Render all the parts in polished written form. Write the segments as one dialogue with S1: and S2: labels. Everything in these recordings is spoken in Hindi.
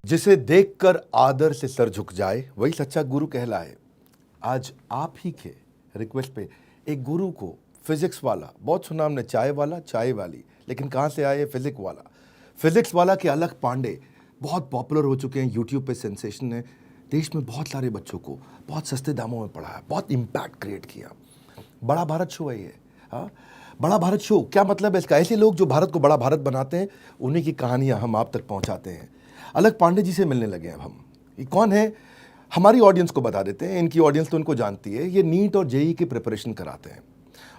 S1: जिसे देखकर आदर से सर झुक जाए वही सच्चा गुरु कहलाए। आज आप ही के रिक्वेस्ट पे एक गुरु को, फिजिक्स वाला, बहुत सुना हमने, चाय वाला, चाय वाली, लेकिन कहाँ से आए फिजिक्स वाला? फिजिक्स वाला के अलख पांडे बहुत पॉपुलर हो चुके हैं, यूट्यूब पे सेंसेशन है, देश में बहुत सारे बच्चों को बहुत सस्ते दामों में पढ़ाया, बहुत इम्पैक्ट क्रिएट किया। बड़ा भारत शो है ये। हाँ, बड़ा भारत शो क्या मतलब है इसका? ऐसे लोग जो भारत को बड़ा भारत बनाते हैं, उन्हीं की कहानियां हम आप तक पहुंचाते हैं। अलख पांडे जी से मिलने लगे अब हम। ये कौन है, हमारी ऑडियंस को बता देते हैं, इनकी ऑडियंस तो उनको जानती है। ये नीट और जेईई की प्रिपरेशन कराते हैं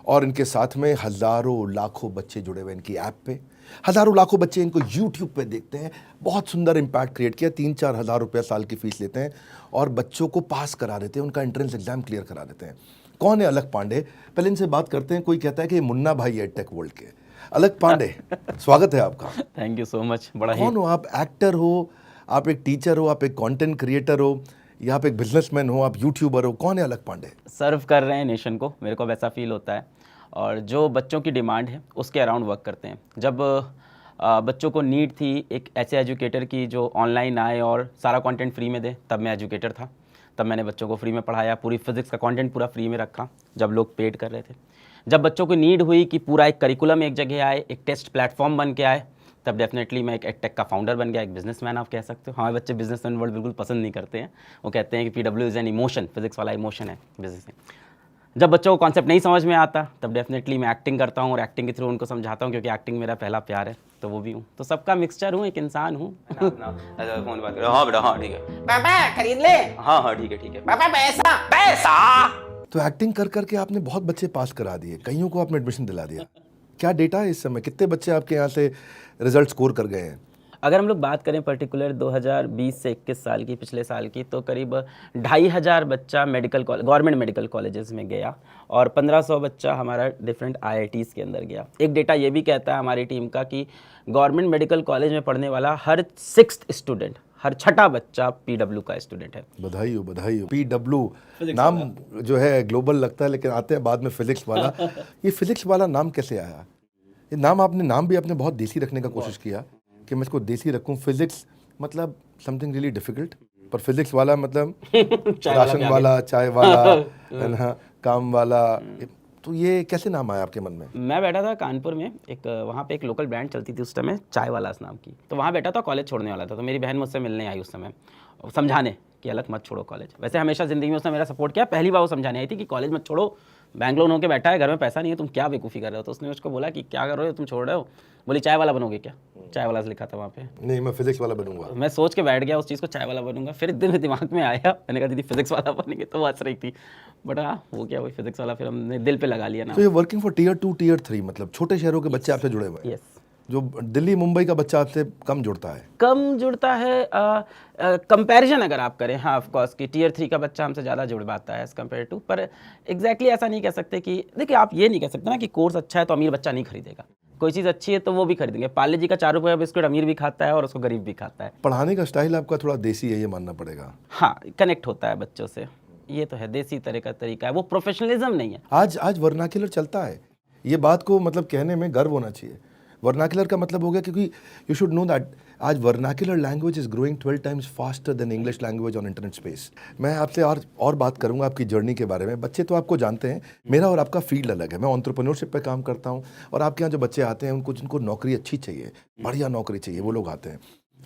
S1: और इनके साथ में हज़ारों लाखों बच्चे जुड़े हुए इनकी ऐप पे। हज़ारों लाखों बच्चे इनको यूट्यूब पे देखते हैं। बहुत सुंदर इम्पैक्ट क्रिएट किया। 3-4 हज़ार रुपया साल की फीस लेते हैं और बच्चों को पास करा देते हैं, उनका एंट्रेंस एग्जाम क्लियर करा देते हैं। कौन है अलख पांडे? पहले इनसे बात करते हैं। कोई कहता है कि मुन्ना भाई है टेक वर्ल्ड के। अलख पांडे, स्वागत है आपका।
S2: Thank you so much. बड़ा ही
S1: कौन हो आप? एक्टर हो, आप एक टीचर हो, आप एक कंटेंट क्रिएटर हो, या आप एक बिजनेसमैन हो, आप यूट्यूबर हो? कौन है अलख पांडे?
S2: सर्व कर रहे हैं नेशन को, मेरे को वैसा फील होता है। और जो बच्चों की डिमांड है उसके अराउंड वर्क करते हैं। जब बच्चों को नीड थी एक ऐसे एजुकेटर की जो ऑनलाइन आए और सारा कंटेंट फ्री में दे, तब मैं एजुकेटर था। तब मैंने बच्चों को फ्री में पढ़ाया, पूरी फिजिक्स का कंटेंट पूरा फ्री में रखा जब लोग पेड कर रहे थे। जब बच्चों को नीड हुई कि पूरा एक करिकुलम एक जगह आए, एक टेस्ट प्लेटफॉर्म बन के आए, तब डेफिनेटली मैं एक एडटेक का फाउंडर बन गया, एक बिजनेसमैन आप कह सकते हो। हमारे बच्चे बिजनेसमैन वर्ड बिल्कुल पसंद नहीं करते हैं। वो कहते हैं कि PW is an emotion, physics वाला इमोशन है बिजनेस में। जब बच्चों को कॉन्सेप्ट नहीं समझ में आता तब डेफिनेटली मैं एक्टिंग करता हूँ और एक्टिंग के थ्रू उनको समझाता हूँ, क्योंकि एक्टिंग मेरा पहला प्यार है, तो वो भी हूँ। तो सबका मिक्सचर हूँ, एक इंसान हूँ। फोन बात हाँ बेटा, हाँ ठीक है
S3: पापा खरीद ले।
S2: हाँ ठीक है
S3: पापा पैसा पैसा।
S1: तो एक्टिंग कर करके आपने बहुत बच्चे पास करा दिए, कईयों को आपने एडमिशन दिला दिया। क्या डेटा है इस समय? कितने बच्चे आपके यहाँ से रिजल्ट स्कोर कर गए हैं?
S2: अगर हम लोग बात करें पर्टिकुलर 2020 से 21 साल की, पिछले साल की, तो करीब 2500 बच्चा medical college, government medical colleges में गया और 1500 बच्चा हमारा डिफरेंट आईआईटीज़ के अंदर गया। एक डेटा ये भी कहता है हमारी टीम का कि गवर्नमेंट मेडिकल कॉलेज में पढ़ने वाला हर 6th स्टूडेंट, हर 6ठा बच्चा पीडब्ल्यू का स्टूडेंट है।
S1: बधाई हो, बधाई हो। पीडब्ल्यू नाम जो है ग्लोबल लगता है, लेकिन आते हैं बाद में फिजिक्स वाला। ये फिजिक्स वाला नाम कैसे आया? ये नाम भी आपने बहुत देसी रखने का कोशिश किया कि मैं इसको देसी रखूं। फिजिक्स मतलब समथिंग रियली डिफिकल्ट, पर फिजिक्स वाला मतलब राशन वाला, चाय वाला, है ना, काम वाला। तो ये कैसे नाम आया आपके मन में?
S2: मैं बैठा था कानपुर में, एक वहाँ पे एक लोकल ब्रांड चलती थी उस समय, चाय वाला नाम की। तो वहाँ बैठा था, कॉलेज छोड़ने वाला था, तो मेरी बहन मुझसे मिलने आई उस समय, समझाने कि अलग मत छोड़ो कॉलेज। वैसे हमेशा ज़िंदगी में उसने मेरा सपोर्ट किया। पहली बार वो समझाने आई थी कि कॉलेज मत छोड़ो, बैंगलोर होकर बैठा है, घर में पैसा नहीं है, तुम क्या बेवकूफ़ी कर रहे हो। तो उसने उसको बोला कि क्या कर रहे हो तुम, छोड़ रहे हो? बोली चाय वाला बनोगे क्या? चाय वाला से लिखा था वहाँ पे।
S1: नहीं, मैं फिजिक्स वाला बनूंगा।
S2: मैं सोच के बैठ गया उस चीज़ को, चाय वाला बनूंगा। फिर एक दिन मेरे दिमाग में आया, मैंने कहा दीदी फिजिक्स वाला बनेंगे, तो वो हंस रही थी। बट हाँ, वो क्या, वही फिजिक्स वाला फिर हमने दिल पे लगा लिया ना।
S1: तो ये वर्किंग फॉर टियर 2 टियर 3, मतलब छोटे शहरों के बच्चे आपसे जुड़े हुए हैं।
S2: यस।
S1: जो दिल्ली मुंबई का बच्चा आपसे कम जुड़ता है?
S2: कम जुड़ता है कंपैरिजन अगर आप करें, हाँ ऑफकोर्स कि टियर 3 का बच्चा हमसे ज़्यादा जुड़ पाता है एज़ कम्पेयर टू। पर एग्जैक्टली ऐसा नहीं कह सकते कि, देखिए आप ये नहीं कह सकते ना कि कोर्स अच्छा है तो अमीर बच्चा नहीं खरीदेगा। कोई चीज़ अच्छी है तो वो भी खरीदेंगे। पार्ले जी का 4 रुपये का बिस्कुट अमीर भी खाता है और उसको गरीब भी खाता है।
S1: पढ़ाने का स्टाइल आपका थोड़ा देसी है, ये मानना पड़ेगा।
S2: हाँ, कनेक्ट होता है बच्चों से, ये तो है, देसी तरह का तरीका है, वो प्रोफेशनलिज्म नहीं है।
S1: आज वर्नाक्युलर चलता है, ये बात को मतलब कहने में गर्व होना चाहिए। वर्नाक्युलर का मतलब हो गया, क्योंकि यू शुड नो दैट आज vernacular language is growing 12 times faster than English language on internet space. मैं आपसे और बात करूंगा आपकी जर्नी के बारे में। बच्चे तो आपको जानते हैं, मेरा और आपका फील्ड अलग है। मैं एंटरप्रेन्योरशिप पे काम करता हूं और आपके यहाँ जो बच्चे आते हैं उनको, जिनको नौकरी अच्छी चाहिए, बढ़िया नौकरी चाहिए, वो लोग आते हैं।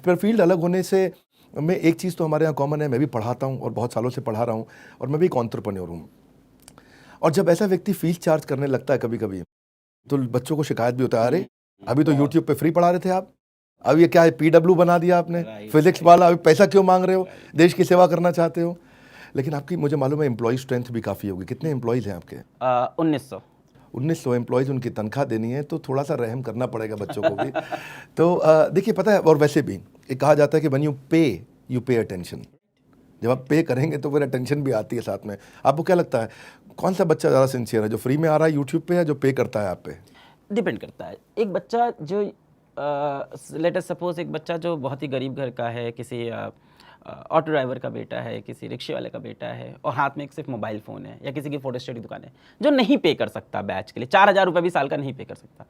S1: फिर फील्ड अलग होने से मैं एक चीज़ तो हमारे यहाँ कॉमन है, मैं भी पढ़ाता हूँ और बहुत सालों से पढ़ा रहा हूँ, और मैं भी एक एंटरप्रेन्योर हूँ। और जब ऐसा व्यक्ति फीस चार्ज करने लगता है कभी कभी, तो बच्चों को शिकायत भी होता है, अरे अभी तो यूट्यूब पे फ्री पढ़ा रहे थे आप, अब ये क्या है, पीडब्ल्यू बना दिया आपने, फिजिक्स वाला, अभी पैसा क्यों मांग रहे हो? देश की सेवा करना चाहते हो। लेकिन आपकी, मुझे मालूम है, एम्प्लॉय स्ट्रेंथ भी काफ़ी होगी। कितने एम्प्लॉयज़ हैं आपके? 1900 एम्प्लॉयज़, उनकी तनख्वाह देनी है, तो थोड़ा सा रहम करना पड़ेगा बच्चों को भी। तो देखिए, पता है, और वैसे भी एक कहा जाता है कि व्हेन यू पे अटेंशन। जब आप पे करेंगे तो फिर अटेंशन भी आती है साथ में। आपको क्या लगता है, कौन सा बच्चा ज़्यादा सिंसियर है, जो फ्री में आ रहा है यूट्यूब पे, या जो पे करता है आप पे?
S2: डिपेंड करता है। एक बच्चा जो लेट अस सपोज, एक बच्चा जो बहुत ही गरीब घर का है, किसी ऑटो ड्राइवर का बेटा है, किसी रिक्शे वाले का बेटा है, और हाथ में एक सिर्फ मोबाइल फ़ोन है, या किसी की फोटो स्टडी दुकान है, जो नहीं पे कर सकता बैच के लिए, 4000 रुपये भी साल का नहीं पे कर सकता,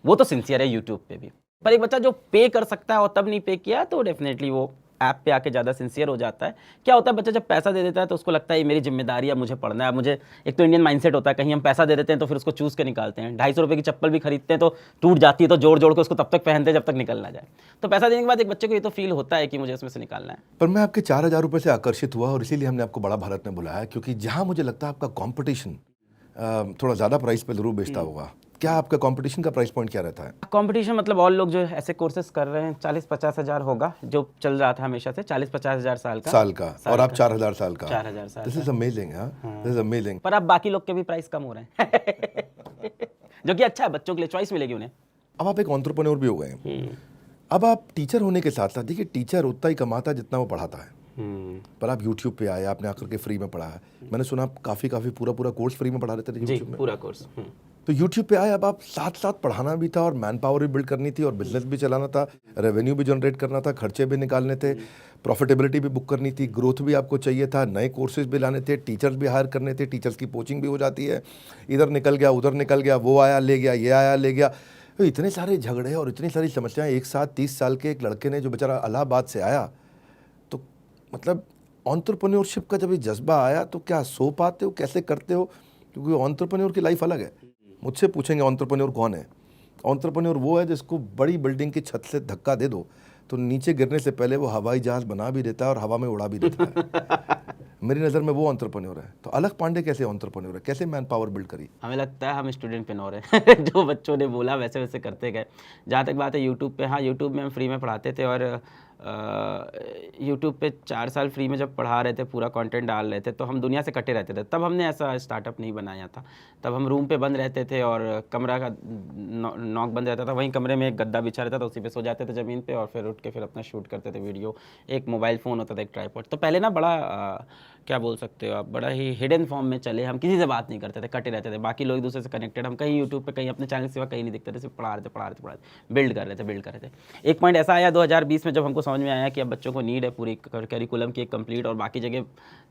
S2: वो तो सिंसियर है यूट्यूब पे भी। पर एक बच्चा जो पे कर सकता है और तब नहीं पे किया, तो डेफिनेटली वो ऐप पे आके ज़्यादा सिंसियर हो जाता है। क्या होता है, बच्चा जब पैसा दे देता है तो उसको लगता है ये मेरी जिम्मेदारी है, मुझे पढ़ना है। मुझे एक तो इंडियन माइंडसेट होता है, कहीं हम पैसा दे देते हैं तो फिर उसको चूज़ के निकालते हैं। 250 रुपये की चप्पल भी खरीदते हैं तो टूट जाती है तो जोड़ जोड़ के उसको तब तक पहनते हैं जब तक निकल ना जाए। तो पैसा देने के बाद एक बच्चे को ये तो फील होता है कि मुझे इसमें से निकालना है।
S1: पर मैं आपके 4,000 रुपये से आकर्षित हुआ और इसीलिए हमने आपको बड़ा भारत में बुलाया, क्योंकि जहाँ मुझे लगता है आपका कंपटीशन थोड़ा ज़्यादा प्राइस पे जरूर बेचता होगा। क्या आपका कंपटीशन का प्राइस पॉइंट क्या रहता है?
S2: कंपटीशन मतलब और लोग जो ऐसे कोर्सेज कर रहे हैं 40-50 हज़ार होगा, जो चल रहा था हमेशा से 40-50 हज़ार साल का
S1: और आप 4,000 साल का।
S2: 4,000 साल
S1: this is amazing. This is amazing.
S2: पर अब बाकी लोग के भी प्राइस कम हो रहे हैं जो कि अच्छा है, बच्चों के लिए चॉइस मिलेगी उन्हें।
S1: अब आप एक एंटरप्रेन्योर भी हो गए हैं। अब आप टीचर होने के साथ साथ, देखिए टीचर उतना ही कमाता है जितना वो पढ़ाता है। पर आप यूट्यूब पे आए, आपने आकर के फ्री में पढ़ा है। मैंने सुना आप काफ़ी पूरा कोर्स फ्री में पढ़ा रहे थे यूट्यूब में।
S2: पूरा कोर्स।
S1: तो यूट्यूब पे आए, अब आप साथ साथ पढ़ाना भी था और मैन पावर भी बिल्ड करनी थी और बिजनेस भी चलाना था, रेवेन्यू भी जनरेट करना था, खर्चे भी निकालने थे, प्रॉफिटेबिलिटी भी बुक करनी थी, ग्रोथ भी आपको चाहिए था, नए कोर्सेज भी लाने थे, टीचर्स भी हायर करने थे, टीचर्स की कोचिंग भी हो जाती है। इधर निकल गया, उधर निकल गया, वो आया ले गया, ये आया ले गया। तो इतने सारे झगड़े और इतनी सारी समस्याएं एक साथ 30 साल के एक लड़के ने, जो बेचारा इलाहाबाद से आया, तो मतलब एंटरप्रेन्योरशिप का जब ये जज्बा आया तो क्या सो पाते हो, कैसे करते हो? क्योंकि एंटरप्रेन्योर की लाइफ अलग है। मुझसे पूछेंगे एंटरप्रेन्योर कौन है? एंटरप्रेन्योर वो है जिसको बड़ी बिल्डिंग की छत से धक्का दे दो तो नीचे गिरने से पहले वो हवाई जहाज बना भी देता है और हवा में उड़ा भी देता है। मेरी नज़र में वो एंटरप्रेन्योर है। तो अलख पांडे कैसे एंटरप्रेन्योर है? कैसे मैन पावर बिल्ड करी?
S2: हमें लगता है हम स्टूडेंटप्रेन्योर हैं जो बच्चों ने बोला वैसे वैसे करते गए। जहाँ तक बात है यूट्यूब पे, हाँ यूट्यूब में हम फ्री में पढ़ाते थे और यूट्यूब पे 4 साल फ्री में जब पढ़ा रहे थे, पूरा कंटेंट डाल रहे थे, तो हम दुनिया से कटे रहते थे। तब हमने ऐसा स्टार्टअप नहीं बनाया था। तब हम रूम पे बंद रहते थे और कमरा का नॉक बंद रहता था, वहीं कमरे में एक गद्दा बिछा रहता था, उसी पे सो जाते थे ज़मीन पे और फिर उठ के फिर अपना शूट करते थे वीडियो। एक मोबाइल फ़ोन होता था, एक ट्राइपॉड। तो पहले ना बड़ा क्या बोल सकते हो आप, बड़ा ही हिडन फॉर्म में चले। हम किसी से बात नहीं करते थे, कटे रहते थे। बाकी लोग एक दूसरे से कनेक्टेड, हम कहीं यूट्यूब पे कहीं अपने चैनल के सिवा कहीं नहीं दिखते थे, सिर्फ पढ़ा रहे थे, बिल्ड कर रहे थे। एक पॉइंट ऐसा आया 2020 में जब हमको समझ में आया कि अब बच्चों को नीड है पूरी करिकुलम की एक कंप्लीट, और बाकी जगह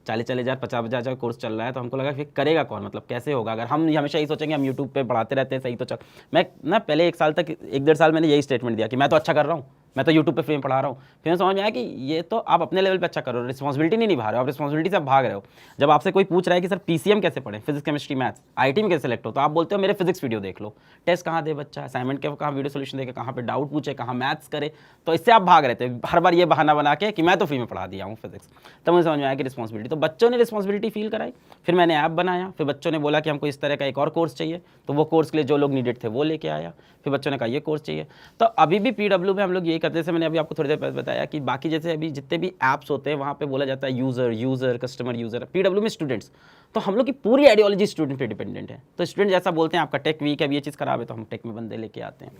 S2: 40,000 50,000 कोर्स चल रहा है। तो हमको लगा फिर करेगा कौन, मतलब कैसे होगा? अगर हम हमेशा यही सोचेंगे हम यूट्यूब पे पढ़ाते रहते हैं सही तो चल। मैं ना पहले 1 साल तक 1-1.5 साल मैंने यही स्टेटमेंट दिया कि मैं तो अच्छा कर रहा हूँ, मैं तो यूट्यूब पे फ्री में पढ़ा रहा हूँ। फिर मैं समझ में आया कि ये तो आप अपने लेवल पे अच्छा कर रहे हो, रिस्पॉन्सिबिलिटी नहीं निभा रहे हो, आप रिस्पॉन्सिबिलिटी से आप भाग रहे हो। जब आपसे कोई पूछ रहा है कि सर पीसीएम कैसे पढ़ें, फिजिक्स केमिस्ट्री मैथ्स, आईटी में कैसे सेलेक्ट हो, तो आप बोलते हो मेरे फिजिक्स वीडियो देख लो। टेस्ट कहाँ दे बच्चा, असाइनमेंट के कहाँ वीडियो सोल्यूशन देखे, कहाँ पे डाउट पूछे, कहाँ मैथ्स करे। तो इससे आप भाग रहे थे हर बार ये बहाना बना के कि मैं तो फ्री में पढ़ा दिया हूँ फिजिक्स। तब मुझे समझ में आया कि रिस्पॉन्सिबिलिटी, तो बच्चों ने रिस्पॉन्सिबिलिटी फील कराई। फिर मैंने ऐप बनाया, फिर बच्चों ने बोला कि हमको इस तरह का एक और कोर्स चाहिए, तो वो कोर्स के लिए जो लोग नीडेड थे वो लेके आया। फिर बच्चों ने कहा ये कोर्स चाहिए। तो अभी भी पीडब्ल्यू में हम लोग यही करते, जैसे मैंने अभी आपको थोड़ी देर पहले बताया कि बाकी जैसे अभी जितने भी ऐप्स होते हैं वहाँ पे बोला जाता है यूज़र कस्टमर यूज़र, पीडब्ल्यू में स्टूडेंट्स। तो हम लोग की पूरी आइडियोलॉजी स्टूडेंट पे डिपेंडेंट है। तो स्टूडेंट जैसा बोलते हैं आपका टेक वीक है, अब ये चीज़ खराब है, तो हम टेक में बंदे लेके आते हैं।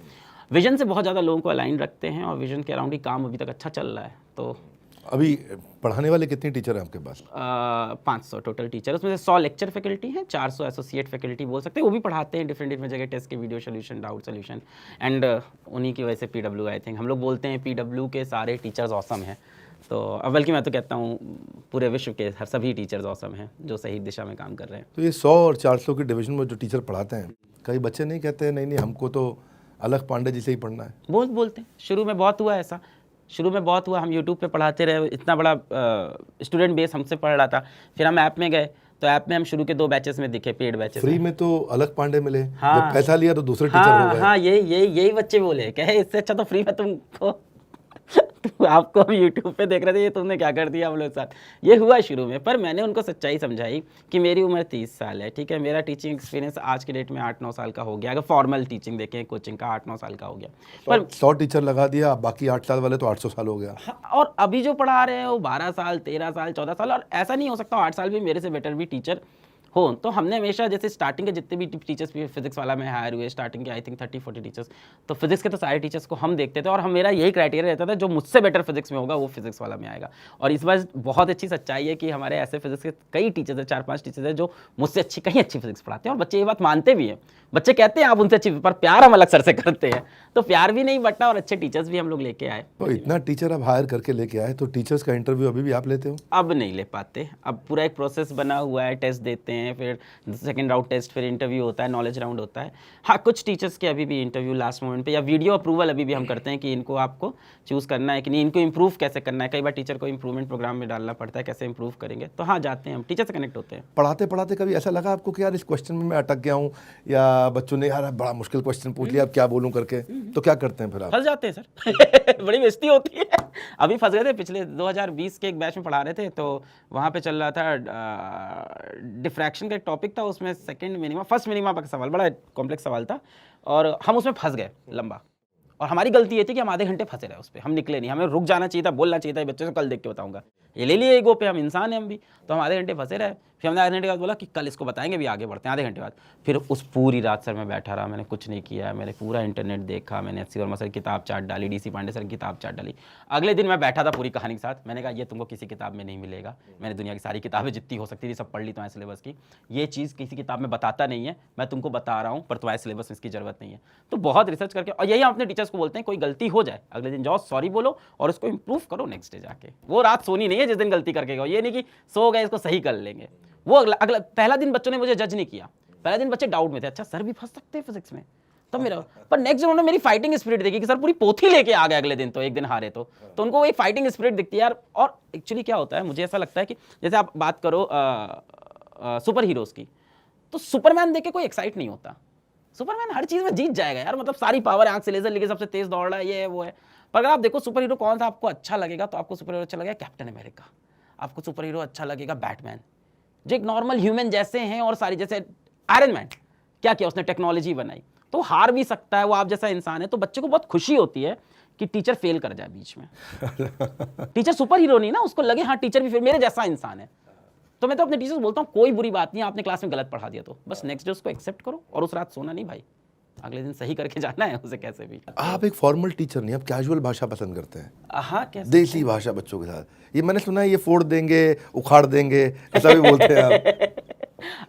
S2: विजन से बहुत ज़्यादा लोगों को अलाइन रखते हैं और विजन के अराउंड ही काम अभी तक अच्छा चल रहा है। तो
S1: अभी पढ़ाने वाले कितने टीचर हैं आपके पास?
S2: 500 टोटल टीचर, उसमें से 100 लेक्चर फैकल्टी हैं, 400 एसोसिएट फैकल्टी बोल सकते हैं। वो भी पढ़ाते हैं डिफरेंट जगह टेस्ट के video solution, doubt solution. And उन्हीं की वजह से पीडब्ल्यू, आई थिंक हम लोग बोलते हैं पीडब्ल्यू के सारे टीचर्स ऑसम हैं। तो बल्कि मैं तो कहता हूँ पूरे विश्व के हर सभी टीचर्स ऑसम हैं जो सही दिशा में काम कर रहे हैं।
S1: तो ये 100 और 400 के डिवीजन में जो टीचर पढ़ाते हैं, कई बच्चे नहीं कहते हैं नहीं हमको तो अलख पांडे जी से ही पढ़ना है?
S2: बोलते हैं। शुरू में बहुत हुआ ऐसा, हम यूट्यूब पे पढ़ाते रहे, इतना बड़ा स्टूडेंट बेस हमसे पढ़ रहा था। फिर हम ऐप में गए, तो ऐप में हम शुरू के 2 बैचेस में दिखे, पेड बैचेस।
S1: फ्री में तो अलख पांडे मिले,
S2: हाँ,
S1: जब पैसा लिया तो दूसरे टीचर हो गए।
S2: हाँ, यही बच्चे बोले, कहे इससे अच्छा तो फ्री में तुमको आपको हम यूट्यूब पे देख रहे थे, ये तुमने क्या कर दिया हम लोग साथ। ये हुआ शुरू में, पर मैंने उनको सच्चाई समझाई कि मेरी उम्र 30 साल है, ठीक है, मेरा टीचिंग एक्सपीरियंस आज के डेट में 8-9 साल का हो गया। अगर फॉर्मल टीचिंग देखें, कोचिंग का 8-9 साल का हो गया। पर
S1: 100 टीचर लगा दिया, बाकी 8 साल वाले तो 800 साल हो गया।
S2: हाँ, और अभी जो पढ़ा रहे हैं वो 12 साल, 13 साल, 14 साल, और ऐसा नहीं हो सकता 8 साल भी मेरे से बेटर भी टीचर हो। तो हमने हमेशा जैसे स्टार्टिंग के जितने भी टीचर्स भी फिजिक्स वाला में हायर हुए, स्टार्टिंग के आई थिंक 30-40 टीचर्स, तो फिजिक्स के तो सारे टीचर्स को हम देखते थे और मेरा यही क्राइटेरिया रहता था जो मुझसे बेटर फिजिक्स में होगा वो फिजिक्स वाला में आएगा। और इस बार बहुत अच्छी सच्चाई है कि हमारे ऐसे फिजिक्स के कई टीचर्स हैं, 4-5 टीचर्स हैं जो मुझसे कहीं अच्छी फिजिक्स पढ़ाते हैं और बच्चे ये बात मानते भी हैं। बच्चे कहते हैं आप उनसे अच्छी, पर प्यार हम अलग सर से करते हैं, तो प्यार भी नहीं बटना और अच्छे टीचर्स भी हम लोग लेके आए।
S1: तो इतना टीचर अब हायर करके लेके आए, तो टीचर्स का इंटरव्यू अभी भी आप लेते हो?
S2: अब नहीं ले पाते, अब पूरा एक प्रोसेस बना हुआ है, टेस्ट देते हैं, फिर सेकंड राउंड टेस्ट, फिर इंटरव्यू होता है, नॉलेज राउंड होता है। हाँ, कुछ टीचर्स के अभी भी इंटरव्यू लास्ट मोमेंट पे या वीडियो अप्रूवल अभी भी हम करते हैं कि इनको आपको चूज़ करना है कि नहीं, इनको इंप्रूव कैसे करना है। कई बार टीचर को इंप्रूवमेंट प्रोग्राम में डालना पड़ता है, कैसे इंप्रूव करेंगे। तो हाँ, जाते हैं हम, टीचर से कनेक्ट होते हैं।
S1: पढ़ाते पढ़ाते कभी ऐसा लगा आपको कि यार इस क्वेश्चन में मैं अटक गया हूँ, या बच्चों ने यार बड़ा मुश्किल क्वेश्चन पूछ लिया, अब क्या बोलूँ करके, तो क्या करते हैं फिर आप?
S2: फंस जाते हैं सर। बड़ी बेइज्जती होती है। अभी फंस गए थे, पिछले 2020 के एक बैच में पढ़ा रहे थे, तो वहाँ पे चल रहा था डिफ्रैक्शन का एक टॉपिक था, उसमें सेकंड मिनिमा फर्स्ट मिनिमा का सवाल, बड़ा कॉम्प्लेक्स सवाल था और हम उसमें फंस गए लंबा। और हमारी गलती ये थी कि हम आधे घंटे फंसे रहे उस पर, हम निकले नहीं। हमें रुक जाना चाहिए था, बोलना चाहिए था बच्चों से कल देख के बताऊंगा, ये ले लिए ईगो पे, हम इंसान हैं हम भी, तो हम आधे घंटे फंसे रहे। फिर हमने आधे घंटे बाद बोला कि कल इसको बताएंगे, भी आगे बढ़ते हैं। आधे घंटे बाद फिर उस पूरी रात सर मैं बैठा रहा, मैंने कुछ नहीं किया, मैंने पूरा इंटरनेट देखा, मैंने एच सी वर्मा सर की किताब चार्ट डाली, DC पांडे सर की किताब चार्ट डाली। अगले दिन मैं बैठा था पूरी कहानी के साथ, मैंने कहा ये तुमको किसी किताब में नहीं मिलेगा। मैंने दुनिया की सारी किताबें जितनी हो सकती थी सब पढ़ ली तुम्हारे सिलेबस की, ये चीज़ किसी किताब में बताता नहीं है, मैं तुमको बता रहा हूँ, पर तुम्हारे सिलेबस में इसकी जरूरत नहीं है। तो बहुत रिसर्च करके, और यही हम अपने टीचर्स को बोलते हैं, कोई गलती हो जाए अगले दिन जाओ, सॉरी बोलो और उसको इंप्रूव करो नेक्स्ट डे जाके। वो रात सोनी नहीं है जिस दिन गलती करके गए, ये नहीं कि सो गए इसको सही कर लेंगे। वो अगला पहला दिन बच्चों ने मुझे जज नहीं किया, पहला दिन बच्चे डाउट में थे, अच्छा सर भी फंस सकते हैं फिजिक्स में, तब मेरा, पर नेक्स्ट दिन उन्होंने मेरी फाइटिंग स्पिरिट देखी कि सर पूरी पोथी लेके आ गए अगले दिन, तो एक दिन हारे तो उनको वो एक फाइटिंग स्पिरिट दिखती है यार। और एक्चुअली क्या होता है, मुझे ऐसा लगता है कि जैसे आप बात करो सुपर हीरोज की, तो सुपरमैन देख के कोई एक्साइट नहीं होता, सुपरमैन हर चीज में जीत जाएगा यार, मतलब सारी पावर, आंख से लेजर लेके सबसे तेज दौड़ रहा है, ये है वो है। पर अगर आप देखो सुपर हीरो कौन सा आपको अच्छा लगेगा, तो आपको सुपर हीरो अच्छा लगेगा कैप्टन अमेरिका, आपको सुपर हीरो अच्छा लगेगा बैटमैन, जो एक नॉर्मल ह्यूमन जैसे हैं, और सारी जैसे आयरन मैन, क्या किया उसने, टेक्नोलॉजी बनाई, तो हार भी सकता है वो आप जैसा इंसान है। तो बच्चे को बहुत खुशी होती है कि टीचर फेल कर जाए बीच में। टीचर सुपर हीरो नहीं ना, उसको लगे हाँ टीचर भी फेल, मेरे जैसा इंसान है। तो मैं तो अपने टीचर से बोलता हूँ कोई बुरी बात नहीं, आपने क्लास में गलत पढ़ा दिया तो बस नेक्स्ट डे उसको एक्सेप्ट करो, और उस रात सोना नहीं भाई, अगले दिन सही करके जाना है उसे कैसे भी।
S1: आप एक फॉर्मल टीचर नहीं, आप कैजुअल भाषा पसंद करते हैं।
S2: हाँ, कैसे?
S1: देसी भाषा बच्चों के साथ, ये मैंने सुना है, ये फोड़ देंगे, उखाड़ देंगे, ऐसा भी बोलते हैं आप।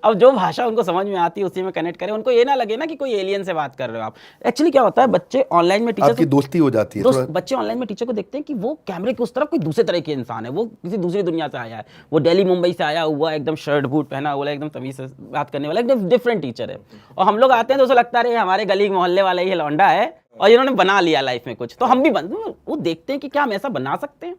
S2: अब जो भाषा उनको समझ में आती है उसी में कनेक्ट करें, उनको ये ना लगे ना कि कोई एलियन से बात कर रहे हो आप। एक्चुअली क्या होता है, बच्चे ऑनलाइन में टीचर
S1: आपकी दोस्ती हो जाती है थोड़ा।
S2: बच्चे ऑनलाइन में टीचर को देखते हैं कि वो कैमरे के उस तरफ कोई दूसरे तरह के इंसान है, वो किसी दूसरी दुनिया से आया है, वो दिल्ली मुंबई से आया हुआ, एकदम शर्ट बूट पहना हुआ, एकदम तमीज से बात करने वाला, एकदम डिफरेंट टीचर है। और हम लोग आते हैं तो उसे लगता है हमारे गली मोहल्ले वाला ही लौंडा है और इन्होंने बना लिया लाइफ में कुछ, तो हम भी वो देखते हैं कि क्या हम ऐसा बना सकते हैं,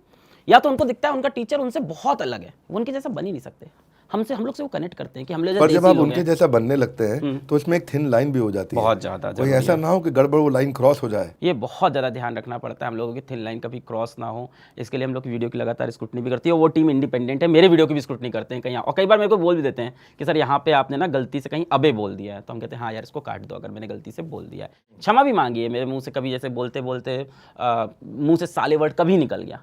S2: या तो उनको दिखता है उनका टीचर उनसे बहुत अलग है, वो उनके जैसा बन ही नहीं सकते। हमसे, हम लोग से वो कनेक्ट करते हैं कि हम लोग
S1: पर जब आप उनके जैसा बनने लगते हैं तो इसमें एक थिन लाइन भी हो जाती है,
S2: बहुत ज़्यादा।
S1: कोई ऐसा ना हो कि गड़बड़ वो लाइन क्रॉस हो जाए।
S2: ये बहुत ज़्यादा ध्यान रखना पड़ता है हम लोगों की, थिन लाइन कभी क्रॉस ना हो। इसके लिए हम लोग वीडियो की लगातार स्क्रूटनी भी करती है, वो टीम इंडिपेंडेंट है, मेरे वीडियो की भी स्क्रूटनी करते हैं कहीं, और कई बार मेरे को बोल भी देते हैं कि सर यहाँ पे आपने ना गलती से कहीं अबे बोल दिया है, तो हम कहते हैं हाँ यार इसको काट दो, अगर मैंने गलती से बोल दिया है। क्षमा भी मांगी है, मेरे मुँह से कभी जैसे बोलते बोलते मुँह से साले वर्ड कभी निकल गया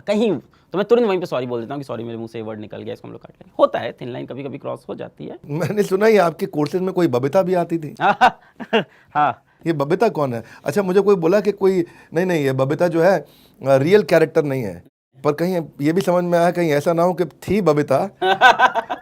S2: कहीं, तो मैं तुरंत वहीं पे सॉरी बोल देता हूँ कि सॉरी मेरे मुंह से ये वर्ड निकल गया, इसको हम लोग काट लेंगे। होता है, थिन लाइन कभी कभी क्रॉस हो जाती है।
S1: मैंने सुना है आपके कोर्सेज में कोई बबीता भी आती थी।
S2: हाँ,
S1: ये बबीता कौन है? अच्छा, मुझे कोई बोला कि कोई नहीं, ये बबीता जो है रियल कैरेक्टर नहीं है, पर कहीं ये भी समझ में आया कहीं ऐसा ना हो कि थी बबीता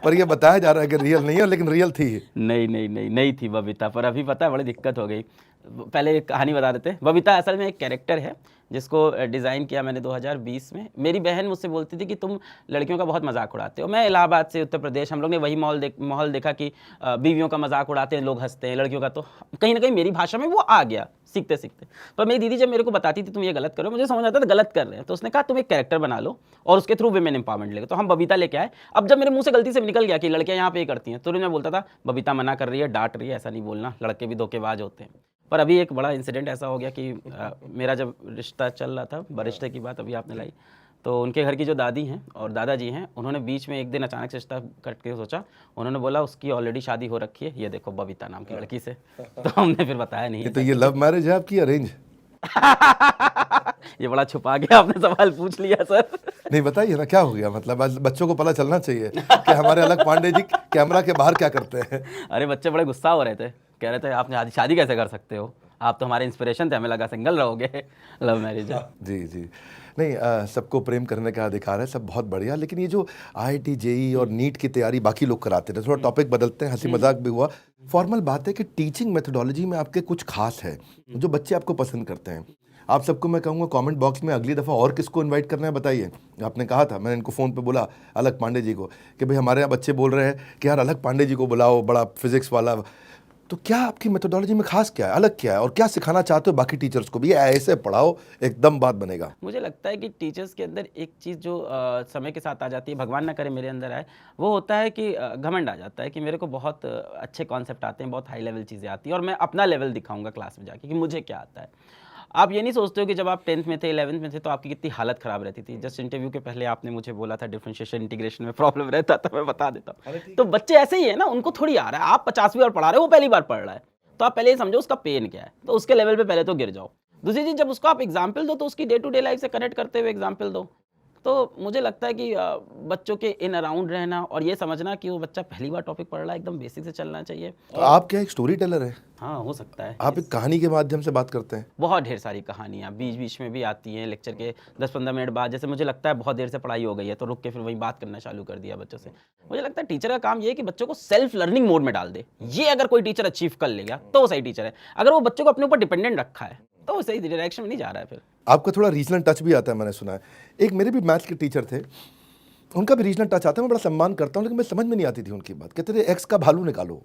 S1: पर ये बताया जा रहा है कि रियल नहीं है, लेकिन रियल थी।
S2: नहीं थी बबीता, पर अभी पता है बड़ी दिक्कत हो गई। पहले एक कहानी बता देते हैं। बबीता असल में एक कैरेक्टर है जिसको डिज़ाइन किया मैंने 2020 में। मेरी बहन मुझसे बोलती थी कि तुम लड़कियों का बहुत मजाक उड़ाते हो। मैं इलाहाबाद से उत्तर प्रदेश, हम लोग ने वही माहौल देखा कि बीवियों का मजाक उड़ाते हैं लोग, हंसते हैं, लड़कियों का तो कहीं ना कहीं मेरी भाषा में वो आ गया सीखते सीखते। पर मेरी दीदी जब मेरे को बताती थी तुम ये गलत करो, मुझे समझ आता था गलत कर रहे हैं, तो उसने कहा तुम एक कैरेक्टर बना लो और उसके थ्रू विमेन एम्पावरमेंट लेके, तो हम बबीता लेके आए। अब जब मेरे मुंह से गलती से निकल गया कि लड़कियां यहाँ पे करती हैं, तो मैं बोलता था बबीता मना कर रही है, डांट रही है, ऐसा नहीं बोलना, लड़के भी धोखेबाज होते हैं। पर अभी एक बड़ा इंसिडेंट ऐसा हो गया कि मेरा जब रिश्ता चल रहा था, बरिश्ते की बात अभी आपने लाई, तो उनके घर की जो दादी हैं और दादाजी हैं, उन्होंने बीच में एक दिन अचानक से रिश्ता कट के सोचा, उन्होंने बोला उसकी ऑलरेडी शादी हो रखी है, ये देखो बबीता नाम की लड़की से। तो हमने फिर बताया नहीं।
S1: तो ये लव मैरिज है आपकी अरेंज?
S2: ये बड़ा छुपा गया आपने सवाल पूछ लिया सर।
S1: नहीं बताइए ना क्या हो गया, मतलब आज बच्चों को पता चलना चाहिए कि हमारे अलग पांडे जी कैमरा के बाहर क्या करते हैं।
S2: अरे बच्चे बड़े गुस्सा हो रहे थे, कह रहे थे आपने शादी कैसे कर सकते हो, आप तो हमारे इंस्पिरेशन थे, हमें लगा सिंगल रहोगे। लव मैरिज है।
S1: जी नहीं, सबको प्रेम करने का अधिकार है, सब बहुत बढ़िया। लेकिन ये जो IIT JEE और नीट की तैयारी बाकी लोग कराते थे, थोड़ा टॉपिक बदलते हैं, हंसी मजाक भी हुआ। फॉर्मल बात है कि टीचिंग मेथोडोलॉजी में आपके कुछ खास है जो बच्चे आपको पसंद करते हैं। आप सबको मैं कहूँगा कमेंट बॉक्स में अगली दफ़ा और किसको इनवाइट करना है बताइए। आपने कहा था, मैंने इनको फ़ोन पे बोला अलग पांडे जी को कि भाई हमारे यहाँ बच्चे बोल रहे हैं कि यार अलग पांडे जी को बुलाओ, बड़ा फिजिक्स वाला। तो क्या आपकी मेथोडोलॉजी में खास क्या है, अलग क्या है, और क्या सिखाना चाहते हो बाकी टीचर्स को भी? ऐसे पढ़ाओ एकदम बात बनेगा।
S2: मुझे लगता है कि टीचर्स के अंदर एक चीज़ जो समय के साथ आ जाती है, भगवान ना करे मेरे अंदर आए, वो होता है कि घमंड आ जाता है कि मेरे को बहुत अच्छे कॉन्सेप्ट आते हैं, बहुत हाई लेवल चीज़ें आती हैं और मैं अपना लेवल दिखाऊंगा क्लास में जाके कि मुझे क्या आता है। आप ये नहीं सोचते हो कि जब आप 10th में थे, 11th में थे तो आपकी कितनी हालत ख़राब रहती थी। जस्ट इंटरव्यू के पहले आपने मुझे बोला था डिफरेंशिएशन इंटीग्रेशन में प्रॉब्लम रहता था, मैं बता देता हूँ। तो बच्चे ऐसे ही है ना, उनको थोड़ी आ रहा है, आप 50वीं बार पढ़ा रहे हो, वो पहली बार पढ़ रहा है, तो आप पहले ही समझो उसका पेन क्या है, तो उसके लेवल पे पहले तो गिर जाओ। दूसरी चीज़, जब उसको आप एग्जाम्पल दो तो उसकी डे टू डे लाइफ से कनेक्ट करते हुए एग्जाम्पल दो। तो मुझे लगता है कि बच्चों के इन अराउंड रहना और ये समझना कि वो बच्चा पहली बार टॉपिक पढ़ रहा है, एकदम बेसिक से चलना चाहिए।
S1: तो आप क्या एक स्टोरी टेलर है?
S2: हाँ, हो सकता है।
S1: आप एक कहानी के माध्यम से बात करते हैं?
S2: बहुत ढेर सारी कहानियाँ बीच बीच में भी आती हैं, लेक्चर के 10-15 मिनट बाद। जैसे मुझे लगता है बहुत देर से पढ़ाई हो गई है तो रुक के फिर वही बात करना चालू कर दिया बच्चों से। मुझे लगता है टीचर का काम ये है कि बच्चों को सेल्फ लर्निंग मोड में डाल दे। ये अगर कोई टीचर अचीव कर लेगा तो वो सही टीचर है। अगर वो बच्चों को अपने ऊपर डिपेंडेंट रखा है तो वो सही डायरेक्शन में नहीं जा रहा है। फिर
S1: आपका थोड़ा रीजनल टच भी आता है, मैंने सुना है। एक मेरे भी मैथ्स के टीचर थे, उनका भी रीजनल टच आता है, मैं बड़ा सम्मान करता हूँ, लेकिन मैं समझ में नहीं आती थी उनकी बात। कहते थे एक्स का भालू निकालो।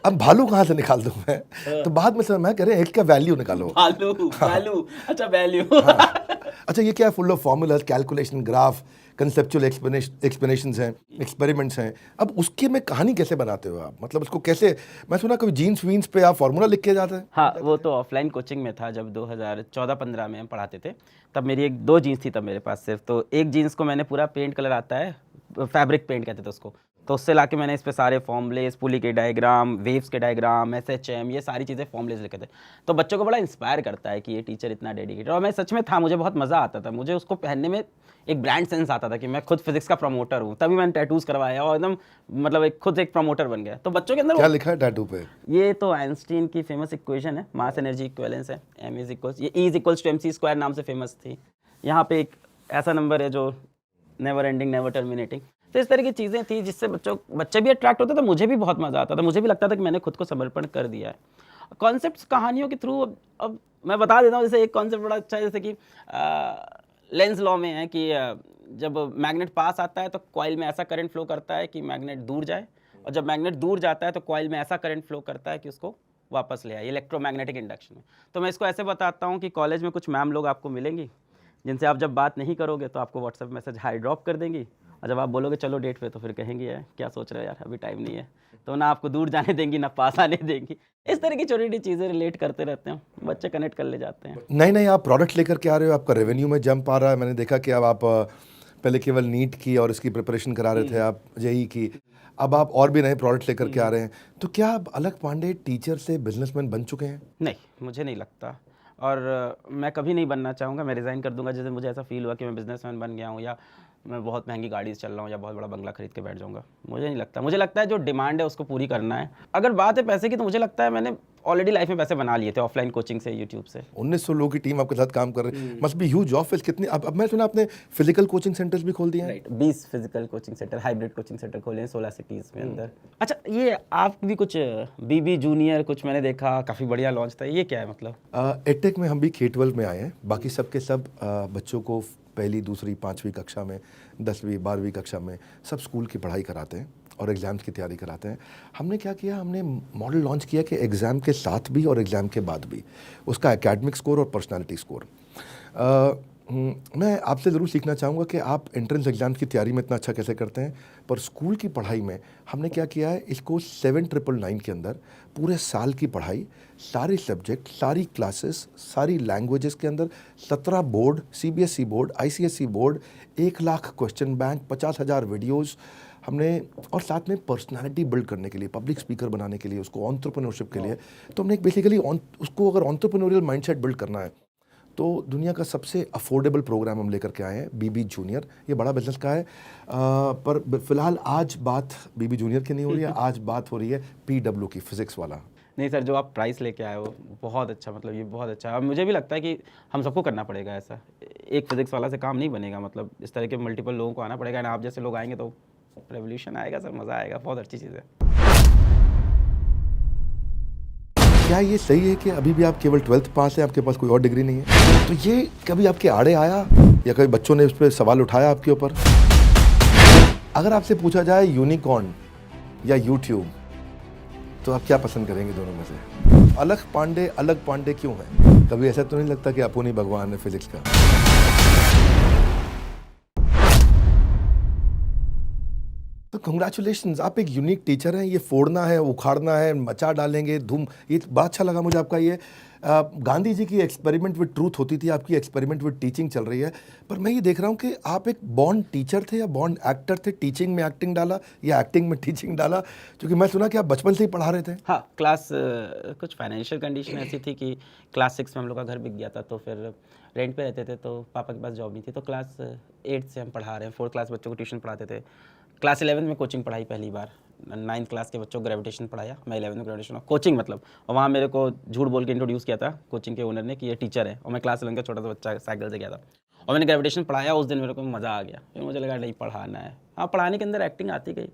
S1: अब भालू कहाँ से निकाल दूं मैं? तो बाद में समझ में कह रहे हैं एक्स का वैल्यू निकालो।
S2: वैल्यू, अच्छा वैल्यू।
S1: अच्छा, ये क्या है? Full of formulas, calculation, graph, conceptual explanations हैं, एक्सपेरिमेंट्स हैं। अब उसके में कहानी कैसे बनाते हो आप? मतलब उसको कैसे? मैं सुना कभी जीन्स वीन्स पे आप फार्मूला लिख के जाते हैं?
S2: हाँ, वो तो ऑफलाइन कोचिंग में था जब 2014-15 में हम पढ़ाते थे। तब मेरी एक 2 जीन्स थी तब मेरे पास सिर्फ। तो एक जीन्स को मैंने पूरा पेंट कलर आता है, फैब्रिक पेंट कहते थे उसको, तो उससे लाके मैंने इस पे सारे फॉर्मूलेस, पुली के डायग्राम, वेव्स के डायग्राम, SHM, ये सारी चीज़ें फॉर्मूलेस लिखे थे। तो बच्चों को बड़ा इंस्पायर करता है कि ये टीचर इतना डेडिकेटेड। और मैं सच में था, मुझे बहुत मज़ा आता था। मुझे उसको पहनने में एक ब्रांड सेंस आता था कि मैं खुद फिजिक्स का प्रमोटर हूँ। तभी मैंने टैटूज़ करवाया और एकदम मतलब एक खुद एक प्रमोटर बन गया। तो बच्चों के अंदर
S1: क्या लिखा है टैटू पे?
S2: ये तो आइंस्टीन की फेमस इक्वेशन है, मास एनर्जी इक्विवेलेंस है, ये E = mc² नाम से फेमस थी। यहाँ पे एक ऐसा नंबर है जो नेवर एंडिंग, नेवर टर्मिनेटिंग। तो इस तरह की चीज़ें थी जिससे बच्चे भी अट्रैक्ट होते थे। मुझे भी बहुत मज़ा आता था, मुझे भी लगता था कि मैंने खुद को समर्पण कर दिया है। कॉन्सेप्ट्स कहानियों के थ्रू अब मैं बता देता हूँ। जैसे एक कॉन्सेप्ट बड़ा अच्छा है, जैसे कि लेंस लॉ में है कि जब मैग्नेट पास आता है तो कॉइल में ऐसा करंट फ्लो करता है कि मैग्नेट दूर जाए, और जब मैग्नेट दूर जाता है तो कॉइल में ऐसा करंट फ्लो करता है कि उसको वापस ले आए, इलेक्ट्रोमैग्नेटिक इंडक्शन में। तो मैं इसको ऐसे बताता हूँ कि कॉलेज में कुछ मैम लोग आपको मिलेंगी जिनसे आप जब बात नहीं करोगे तो आपको व्हाट्सएप मैसेज हाई ड्रॉप कर देंगी, और जब आप बोलोगे चलो डेट पे तो फिर कहेंगी यार क्या सोच रहे हो यार, अभी टाइम नहीं है। तो ना आपको दूर जाने देंगी ना पास आने देंगी। इस तरह की छोटी छोटी चीज़ें रिलेट करते रहते हैं, बच्चे कनेक्ट कर ले जाते हैं।
S1: नहीं, आप प्रोडक्ट लेकर के आ रहे हो, आपका रेवेन्यू में जंप आ रहा है। मैंने देखा कि अब आप पहले केवल नीट की और इसकी प्रिपरेशन करा रहे थे, आप जेई की, अब आप और भी नए प्रोडक्ट लेकर के आ रहे हैं। तो क्या आप अलग पांडे टीचर से बिजनेसमैन बन चुके हैं?
S2: नहीं, मुझे नहीं लगता, और मैं कभी नहीं बनना चाहूँगा। मैं रिज़ाइन कर दूंगा जैसे मुझे ऐसा फील हुआ कि मैं बिजनेसमैन बन गया हूँ, या मैं बहुत महंगी गाड़ी से चल रहा हूँ, या बहुत बड़ा बंगला खरीद के बैठ जाऊँगा। मुझे नहीं लगता। मुझे लगता है जो डिमांड है उसको पूरी करना है। अगर बात है पैसे की, तो मुझे लगता है मैंने ऑलरेडी लाइफ में पैसे बना लिए थे ऑफलाइन कोचिंग से, यूट्यूब से।
S1: 1900 लोगों की टीम आपके साथ काम कर रही है, मस्ट बी ह्यूज ऑफिस। कितनी अब मैं सुना आपने फिजिकल कोचिंग सेंटर्स भी खोल दिए हैं?
S2: Right, 20 physical coaching centre, hybrid coaching centre खोले हैं 16 सिटीज़ में अंदर। अच्छा, ये आप भी कुछ बीबी जूनियर कुछ मैंने देखा, काफ़ी बढ़िया लॉन्च था, ये क्या है मतलब?
S1: एडटेक में हम भी K-12 में आए हैं। बाकी सब के सब बच्चों को पहली, दूसरी, 5वीं कक्षा में, 10वीं, 12वीं कक्षा में सब स्कूल की पढ़ाई कराते हैं और एग्ज़ाम्स की तैयारी कराते हैं। हमने क्या किया, हमने मॉडल लॉन्च किया कि एग्ज़ाम के साथ भी और एग्ज़ाम के बाद भी उसका एकेडमिक स्कोर और पर्सनालिटी स्कोर। मैं आपसे ज़रूर सीखना चाहूँगा कि आप एंट्रेंस एग्ज़ाम की तैयारी में इतना अच्छा कैसे करते हैं, पर स्कूल की पढ़ाई में हमने क्या किया है, इसको 7999 के अंदर पूरे साल की पढ़ाई, सारे सब्जेक्ट, सारी क्लासेस, सारी लैंग्वेजेस के अंदर 17 board, CBSE board, ICSE board, 1 lakh question bank, 50,000 videos हमने, और साथ में पर्सनालिटी बिल्ड करने के लिए, पब्लिक स्पीकर बनाने के लिए, उसको एंटरप्रेन्योरशिप के लिए। तो हमने एक बेसिकली उसको अगर एंटरप्रेन्योरियल माइंडसेट बिल्ड करना है तो दुनिया का सबसे अफोर्डेबल प्रोग्राम हम लेकर के आए हैं, बीबी जूनियर। ये बड़ा बिजनेस का है, पर फिलहाल आज बात बीबी जूनियर की नहीं हो रही है, आज बात हो रही है PW की, फिजिक्स वाला।
S2: नहीं सर, जो आप प्राइस लेके आए हो बहुत अच्छा, मतलब ये बहुत अच्छा है। और मुझे भी लगता है कि हम सबको करना पड़ेगा ऐसा। एक फिजिक्स वाला से काम नहीं बनेगा, मतलब इस तरह के मल्टीपल लोगों को आना पड़ेगा, ना आप जैसे लोग आएंगे तो रेवोल्यूशन आएगा सर, मज़ा आएगा, बहुत अच्छी चीज़ है।
S1: क्या ये सही है कि अभी भी आप केवल 12th पास हैं, आपके पास कोई और डिग्री नहीं है? तो ये कभी आपके आड़े आया या कभी बच्चों ने इस पर सवाल उठाया आपके ऊपर? अगर आपसे पूछा जाए यूनिकॉर्न या यूट्यूब, तो आप क्या पसंद करेंगे दोनों में से? अलग पांडे क्यों है? कभी ऐसा तो नहीं लगता कि अपुन ही भगवान है फिजिक्स का? तो कंग्रेचुलेशंस, आप एक यूनिक टीचर हैं। ये फोड़ना है, उखाड़ना है, मचा डालेंगे धूम। ये बड़ा अच्छा लगा मुझे आपका ये। गांधी जी की एक्सपेरिमेंट विद ट्रूथ होती थी, आपकी एक्सपेरिमेंट विद टीचिंग चल रही है। पर मैं ये देख रहा हूँ कि आप एक बॉर्न टीचर थे या बॉर्न एक्टर थे? टीचिंग में एक्टिंग डाला या एक्टिंग में टीचिंग डाला? क्योंकि मैं सुना कि आप बचपन से ही पढ़ा रहे थे।
S2: हाँ, क्लास कुछ फाइनेंशियल कंडीशन ऐसी थी कि क्लास 6 में हम लोग का घर बिक गया था, तो फिर रेंट पे रहते थे, तो पापा के पास जॉब नहीं थी, तो क्लास 8 से हम पढ़ा रहे हैं। 4th क्लास बच्चों को ट्यूशन पढ़ाते थे। क्लास 11 में कोचिंग पढ़ाई पहली बार। 9th क्लास के बच्चों को ग्रेविटेशन पढ़ाया, मैं 11 में ग्रेविटेशन कोचिंग मतलब। और वहाँ मेरे को झूठ बोल के इंट्रोड्यूस किया था कोचिंग के ओनर ने कि ये टीचर है, और मैं क्लास 11 का छोटा सा बच्चा साइकिल से गया था और मैंने ग्रेविटेशन पढ़ाया। उस दिन मेरे को मज़ा आ गया, फिर मुझे लगा नहीं पढ़ाना है। हाँ, पढ़ाने के अंदर एक्टिंग आती गई,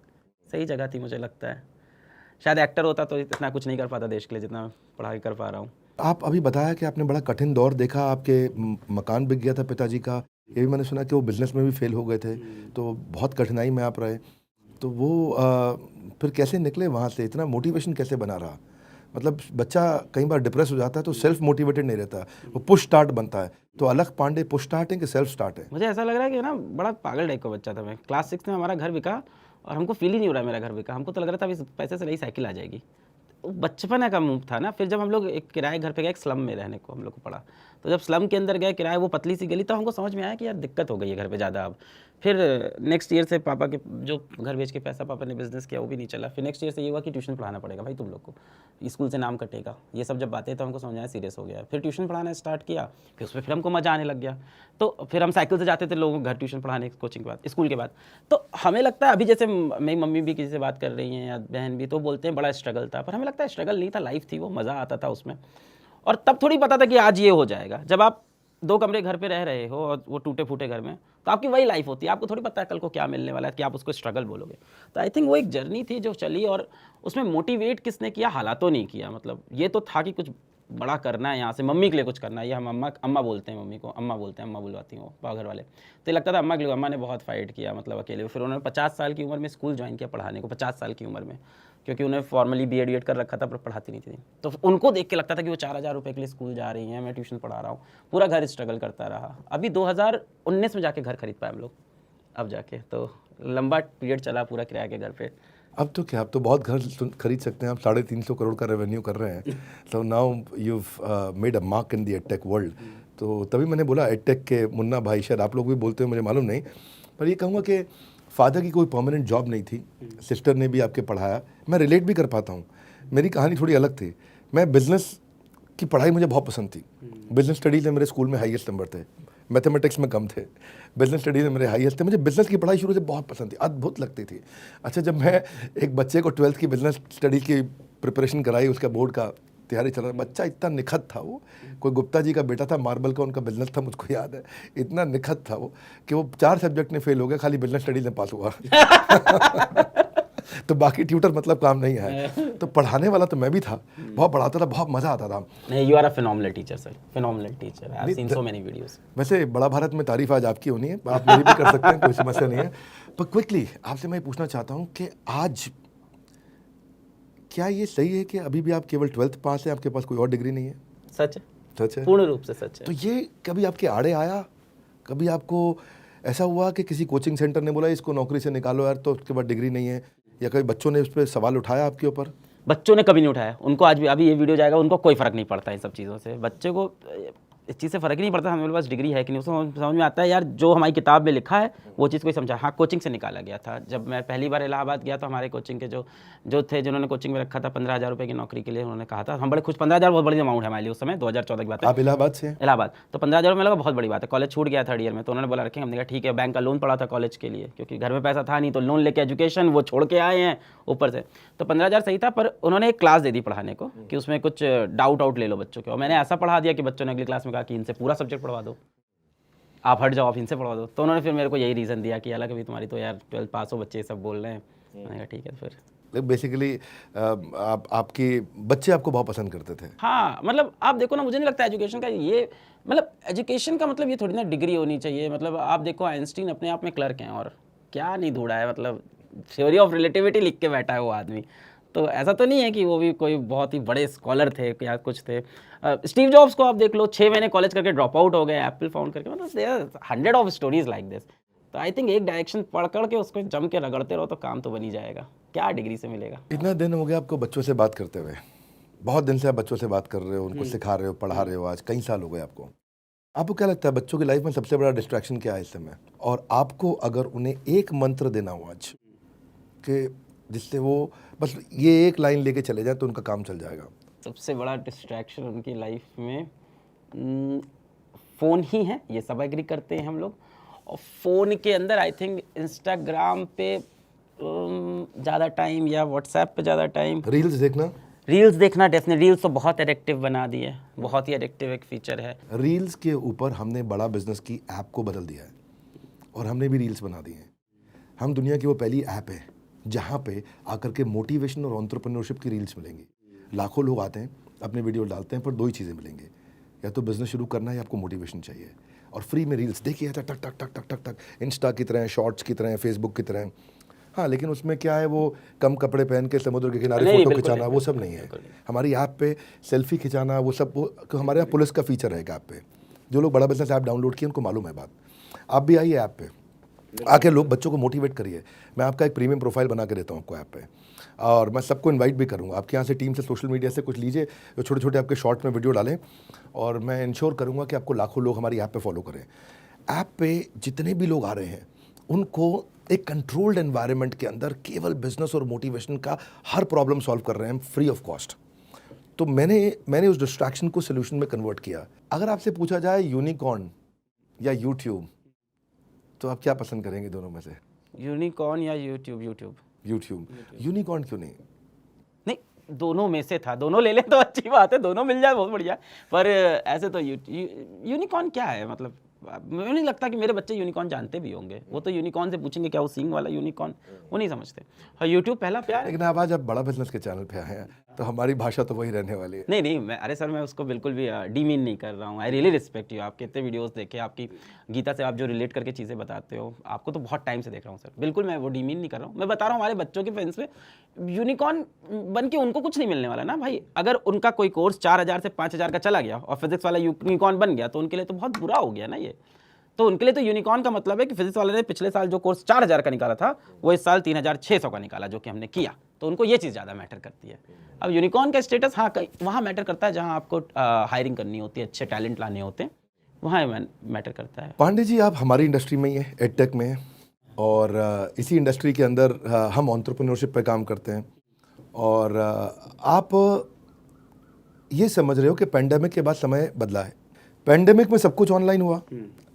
S2: सही जगह थी मुझे लगता है। शायद एक्टर होता तो इतना कुछ नहीं कर पाता देश के लिए जितना पढ़ाई कर पा रहा हूँ।
S1: आप अभी बताया कि आपने बड़ा कठिन दौर देखा, आपके मकान बिक गया था पिताजी का। ये भी मैंने सुना कि वो बिजनेस में भी फेल हो गए थे, तो बहुत कठिनाई में आप रहे। तो वो फिर कैसे निकले वहाँ से? इतना मोटिवेशन कैसे बना रहा? मतलब बच्चा कई बार डिप्रेस हो जाता है तो सेल्फ मोटिवेटेड नहीं रहता, वो पुश स्टार्ट बनता है। तो अलग पांडे पुश स्टार्ट है कि सेल्फ स्टार्ट है?
S2: मुझे ऐसा लग रहा है कि ना बड़ा पागल टाइप का बच्चा था मैं। क्लास 6 में हमारा घर बिका और हमको फील ही नहीं हो रहा है मेरा घर बिका। हमको तो लग रहा था अभी इस पैसे से नई साइकिल आ जाएगी। बचपन का मूव था ना। फिर जब हम लोग एक किराए घर पे गए, एक स्लम में रहने को हम लोग को पड़ा, तो जब स्लम के अंदर गए किराए, वो पतली सी गली, तो हमको समझ में आया कि यार दिक्कत हो गई है घर पे ज़्यादा अब। फिर नेक्स्ट ईयर से पापा के जो घर बेच के पैसा पापा ने बिजनेस किया वो भी नहीं चला। फिर नेक्स्ट ईयर से ये हुआ कि ट्यूशन पढ़ाना पड़ेगा भाई तुम लोग को, स्कूल से नाम कटेगा, ये सब जब बातें, तो हमको समझ आया सीरियस हो गया। फिर ट्यूशन पढ़ाना स्टार्ट किया, फिर उसमें फिर हमको मज़ा आने लग गया। तो फिर हम साइकिल से जाते थे लोगों के घर ट्यूशन पढ़ाने, कोचिंग के बाद, स्कूल के बाद। तो हमें लगता है अभी जैसे मेरी मम्मी भी किसी से बात कर रही हैं या बहन भी, तो बोलते हैं बड़ा स्ट्रगल था, पर हमें लगता है स्ट्रगल नहीं था, लाइफ थी वो, मज़ा आता था उसमें। और तब थोड़ी पता था कि आज ये हो जाएगा। जब आप 2 कमरे घर पे रह रहे हो और वो टूटे फूटे घर में, तो आपकी वही लाइफ होती है, आपको थोड़ी पता है कल को क्या मिलने वाला है कि आप उसको स्ट्रगल बोलोगे। तो आई थिंक वो एक जर्नी थी जो चली, और उसमें मोटिवेट किसने किया? हालातों नहीं किया। मतलब ये तो था कि कुछ बड़ा करना है, यहाँ से मम्मी के लिए कुछ करना है। ये हम अम्मा बोलते हैं, मम्मी को अम्मा बोलते हैं, अम्मा बुलवाती हूँ वो घर वाले। तो ये लगता था अम्मा के लिए। अम्मा ने बहुत फाइट किया, मतलब अकेले। फिर उन्होंने 50 साल की उम्र में स्कूल ज्वाइन किया पढ़ाने को, 50 साल की उम्र में, क्योंकि उन्हें फॉर्मली BEd कर रखा था पर पढ़ाती नहीं थी। तो उनको देख के लगता था कि वो 4000 रुपये के लिए स्कूल जा रही हैं, मैं ट्यूशन पढ़ा रहा हूँ। पूरा घर स्ट्रगल करता रहा। अभी 2019 में जाके घर खरीद पाए हम लोग, अब जाके। तो लंबा पीरियड चला पूरा किराए के घर पे।
S1: अब तो क्या, अब तो बहुत घर खरीद सकते हैं आप। 350 करोड़ का रेवेन्यू कर रहे हैं। तो now you made a mark in the edtech world. तो तभी मैंने बोला एडटेक के मुन्ना भाई, शायद आप लोग भी बोलते हो, मुझे मालूम नहीं, पर ये कहूँगा कि फादर की कोई परमानेंट जॉब नहीं थी, सिस्टर ने भी आपके पढ़ाया। मैं रिलेट भी कर पाता हूँ। मेरी कहानी थोड़ी अलग थी। मैं बिज़नेस की पढ़ाई मुझे बहुत पसंद थी। बिज़नेस स्टडीज़ में मेरे स्कूल में हाईएस्ट नंबर थे, मैथमेटिक्स में कम थे, बिज़नेस स्टडीज़ में मेरे हाईएस्ट थे। मुझे बिज़नेस की पढ़ाई शुरू से बहुत पसंद थी, अद्भुत लगती थी। अच्छा, जब मैं एक बच्चे को 12th की बिज़नेस स्टडीज़ की प्रिपरेशन कराई, उसका बोर्ड का तैयारी चल रहा, बच्चा इतना निखत था वो, कोई गुप्ता जी का बेटा था, मार्बल का उनका बिजनेस था, मुझको याद है। इतना निखत था वो कि वो 4 सब्जेक्ट में फेल हो गया, खाली बिजनेस स्टडीज में पास हुआ। तो बाकी ट्यूटर मतलब काम नहीं है। तो पढ़ाने वाला तो मैं भी था, बहुत पढ़ाता था, बहुत मज़ा आता था।
S2: नहीं, you are a phenomenal teacher sir, phenomenal teacher. I have seen so many videos.
S1: वैसे बड़ा भारत में तारीफ आज आपकी होनी है, आप मेरी भी कर सकते हैं, कोई समस्या नहीं है। पर क्विकली आपसे मैं पूछना चाहता हूँ कि आज क्या ये सही है कि अभी भी आप केवल 12th पास हैं, आपके पास कोई और डिग्री नहीं है?
S2: सच है,
S1: सच है,
S2: पूर्ण रूप से सच है।
S1: तो ये कभी आपके आड़े आया? कभी आपको ऐसा हुआ कि किसी कोचिंग सेंटर ने बोला इसको नौकरी से निकालो यार, तो उसके बाद डिग्री नहीं है? या कभी बच्चों ने उस पर सवाल उठाया आपके ऊपर?
S2: बच्चों ने कभी नहीं उठाया। उनको आज भी, अभी ये वीडियो जाएगा, उनको कोई फ़र्क नहीं पड़ता इन सब चीज़ों से। बच्चे को इस चीज़ से फ़र्क ही नहीं पड़ता हमारे पास डिग्री है कि नहीं। उसको समझ में आता है यार जो हमारी किताब में लिखा है वो चीज़ कोई समझा। हाँ, कोचिंग से निकाला गया था। जब मैं पहली बार इलाहाबाद गया तो हमारे कोचिंग के जो थे, जिन्होंने कोचिंग में रखा था 15,000 रुपये की नौकरी के लिए, उन्होंने कहा था, हम बड़े खुश। 15,000 बहुत बड़ी अमाउंट है हमारे लिए उस समय, 2014 की बात है।
S1: आप इलाहाबाद से हैं?
S2: इलाहाबाद। तो 15,000 में लगा बहुत बड़ी बात है। कॉलेज छूट गया 3rd ईयर में, तो उन्होंने बोला रखेंगे। हमने कहा ठीक है। बैंक का लोन पड़ा था कॉलेज के लिए, क्योंकि घर में पैसा था नहीं, तो लोन लेके एजुकेशन वो छोड़ के आए हैं ऊपर से। तो 15,000 सही था, पर उन्होंने एक क्लास दे दी पढ़ाने को कि उसमें कुछ डाउट आउट ले लो बच्चों के। और मैंने ऐसा पढ़ा दिया कि बच्चों ने अगली क्लास में कहा कि इनसे पूरा सब्जेक्ट पढ़वा दो, आप हट जाओ, आप इनसे पढ़वा दो। तो उन्होंने फिर मेरे को यही रीज़न दिया कि अलग अभी तुम्हारी तो यार 12th पास हो, बच्चे सब बोल रहे हैं। मैंने कहा ठीक है। फिर
S1: बेसिकली आपके बच्चे आपको बहुत पसंद करते थे।
S2: हाँ मतलब आप देखो ना, मुझे नहीं लगता एजुकेशन का ये मतलब एजुकेशन का मतलब ये थोड़ी ना डिग्री होनी चाहिए। मतलब आप देखो आइंस्टीन अपने आप में क्लर्क हैं और क्या नहीं ढूंढा है, मतलब थ्योरी ऑफ रिलेटिविटी लिख के बैठा है वो आदमी। तो ऐसा तो नहीं है कि वो भी कोई बहुत ही बड़े स्कॉलर थे या कुछ थे। स्टीव जॉब्स को आप देख लो, 6 महीने कॉलेज करके ड्रॉप आउट हो गए एप्पल फाउंड करके। मतलब there are 100 of stories like this. तो आई थिंक एक डायरेक्शन पकड़ के उसको जम के रगड़ते रहो तो काम तो बन ही जाएगा। क्या डिग्री से मिलेगा।
S1: इतना दिन हो गया आपको बच्चों से बात करते हुए, बहुत दिन से आप बच्चों से बात कर रहे हो, उनको सिखा रहे हो, पढ़ा रहे हो, आज कई साल हो गए आपको क्या लगता है बच्चों की लाइफ में सबसे बड़ा डिस्ट्रैक्शन क्या है इस समय? और आपको अगर उन्हें एक मंत्र देना हो आज कि जिससे वो बस ये एक लाइन लेके चले जाए तो उनका काम चल जाएगा?
S2: सबसे बड़ा डिस्ट्रैक्शन उनकी लाइफ में फ़ोन ही है, ये सब एग्री करते हैं हम लोग। और फ़ोन के अंदर आई थिंक इंस्टाग्राम पे ज़्यादा टाइम या व्हाट्सएप पे ज़्यादा टाइम, रील्स देखना डेफिनेटली। रील्स तो बहुत एडिक्टिव बना दी है, बहुत ही एडिक्टिव एक फीचर है।
S1: रील्स के ऊपर हमने बड़ा बिजनेस की ऐप को बदल दिया है और हमने भी रील्स बना दी हैं। हम दुनिया की वो पहली ऐप है जहाँ पे आकर के मोटिवेशन और एंटरप्रेन्योरशिप की रील्स मिलेंगी। लाखों लोग आते हैं, अपने वीडियो डालते हैं, पर 2 ही चीज़ें मिलेंगे, या तो बिजनेस शुरू करना है या आपको मोटिवेशन चाहिए। और फ्री में रील्स देखिए, टक टक टक टक टक टक, इंस्टा की तरह, शॉर्ट्स की तरह, फेसबुक की तरह। हाँ, लेकिन उसमें क्या है, वो कम कपड़े पहन के समुद्र के किनारे फोटो खिंचाना, वो सब नहीं है। हमारी ऐप पे सेल्फी खिंचाना, वो सब वो हमारे यहाँ पुलिस का फीचर है ऐप पे। जो लोग बड़ा बिजनेस ऐप डाउनलोड किए उनको मालूम है बात। आप भी आइए ऐप पे, आके लोग बच्चों को मोटिवेट करिए। मैं आपका एक प्रीमियम प्रोफाइल बना के देता हूँ आपको ऐप पे, और मैं सबको इनवाइट भी करूँगा। आपके यहाँ से टीम से, सोशल मीडिया से कुछ लीजिए, जो छोटे छोटे आपके शॉर्ट में वीडियो डालें, और मैं इंश्योर करूँगा कि आपको लाखों लोग हमारी ऐप पे फॉलो करें। ऐप पे जितने भी लोग आ रहे हैं उनको एक कंट्रोल्ड एनवायरनमेंट के अंदर केवल बिजनेस और मोटिवेशन का हर प्रॉब्लम सॉल्व कर रहे हैं फ्री ऑफ कॉस्ट। तो मैंने उस डिस्ट्रैक्शन को सोल्यूशन में कन्वर्ट किया। अगर आपसे पूछा जाए यूनिकॉर्न या यूट्यूब, तो आप क्या पसंद करेंगे दोनों में से?
S2: यूनिकॉर्न या यूट्यूब?
S1: यूट्यूब। यूनिकॉर्न क्यों नहीं?
S2: नहीं, दोनों में से था, दोनों ले लें तो अच्छी बात है, दोनों मिल जाए बहुत बढ़िया। पर ऐसे तो यूनिकॉर्न क्या है, मतलब मुझे नहीं लगता कि मेरे बच्चे यूनिकॉर्न जानते भी होंगे। वो तो यूनिकॉर्न से पूछेंगे क्या वो सींग वाला यूनिकॉर्न, वो नहीं समझते। हाँ, यूट्यूब पहला प्यार है।
S1: लेकिन आप आज बड़ा बिजनेस के चैनल पे आए हैं तो हमारी भाषा तो वही रहने वाली है।
S2: नहीं, अरे सर मैं उसको बिल्कुल भी डीमीन नहीं कर रहा हूँ। I really respect you. आप कितने वीडियोस देखे, आपकी गीता से आप जो रिलेट करके चीज़ें बताते हो, आपको तो बहुत टाइम से देख रहा हूँ सर। बिल्कुल मैं वो डीमीन नहीं कर रहा हूँ। मैं बता रहा हूँ हमारे बच्चों के फ्रेंड्स में यूनिकॉर्न बन के उनको कुछ नहीं मिलने वाला ना भाई। अगर उनका कोई कोर्स 4000 से 5000 का चला गया और फिजिक्स वाला यूनिकॉर्न बन गया तो उनके लिए तो बहुत बुरा हो गया ना ये। तो उनके लिए तो यूनिकॉर्न का मतलब है कि फिजिक्स वाले ने पिछले साल जो कोर्स 4000 का निकाला था वो इस साल 3600 का निकाला, जो कि हमने किया। तो उनको ये चीज़ ज़्यादा मैटर करती है। अब यूनिकॉर्न का स्टेटस हाँ वहाँ मैटर करता है जहाँ आपको हायरिंग करनी होती है, अच्छे टैलेंट लाने होते हैं, वहाँ मैटर करता है।
S1: पांडे जी, आप हमारी इंडस्ट्री में ही है, एडटेक में है, और इसी इंडस्ट्री के अंदर हम एंटरप्रेन्योरशिप पे काम करते हैं। और आप ये समझ रहे हो कि पेंडेमिक के बाद समय बदला है। पेंडेमिक में सब कुछ ऑनलाइन हुआ,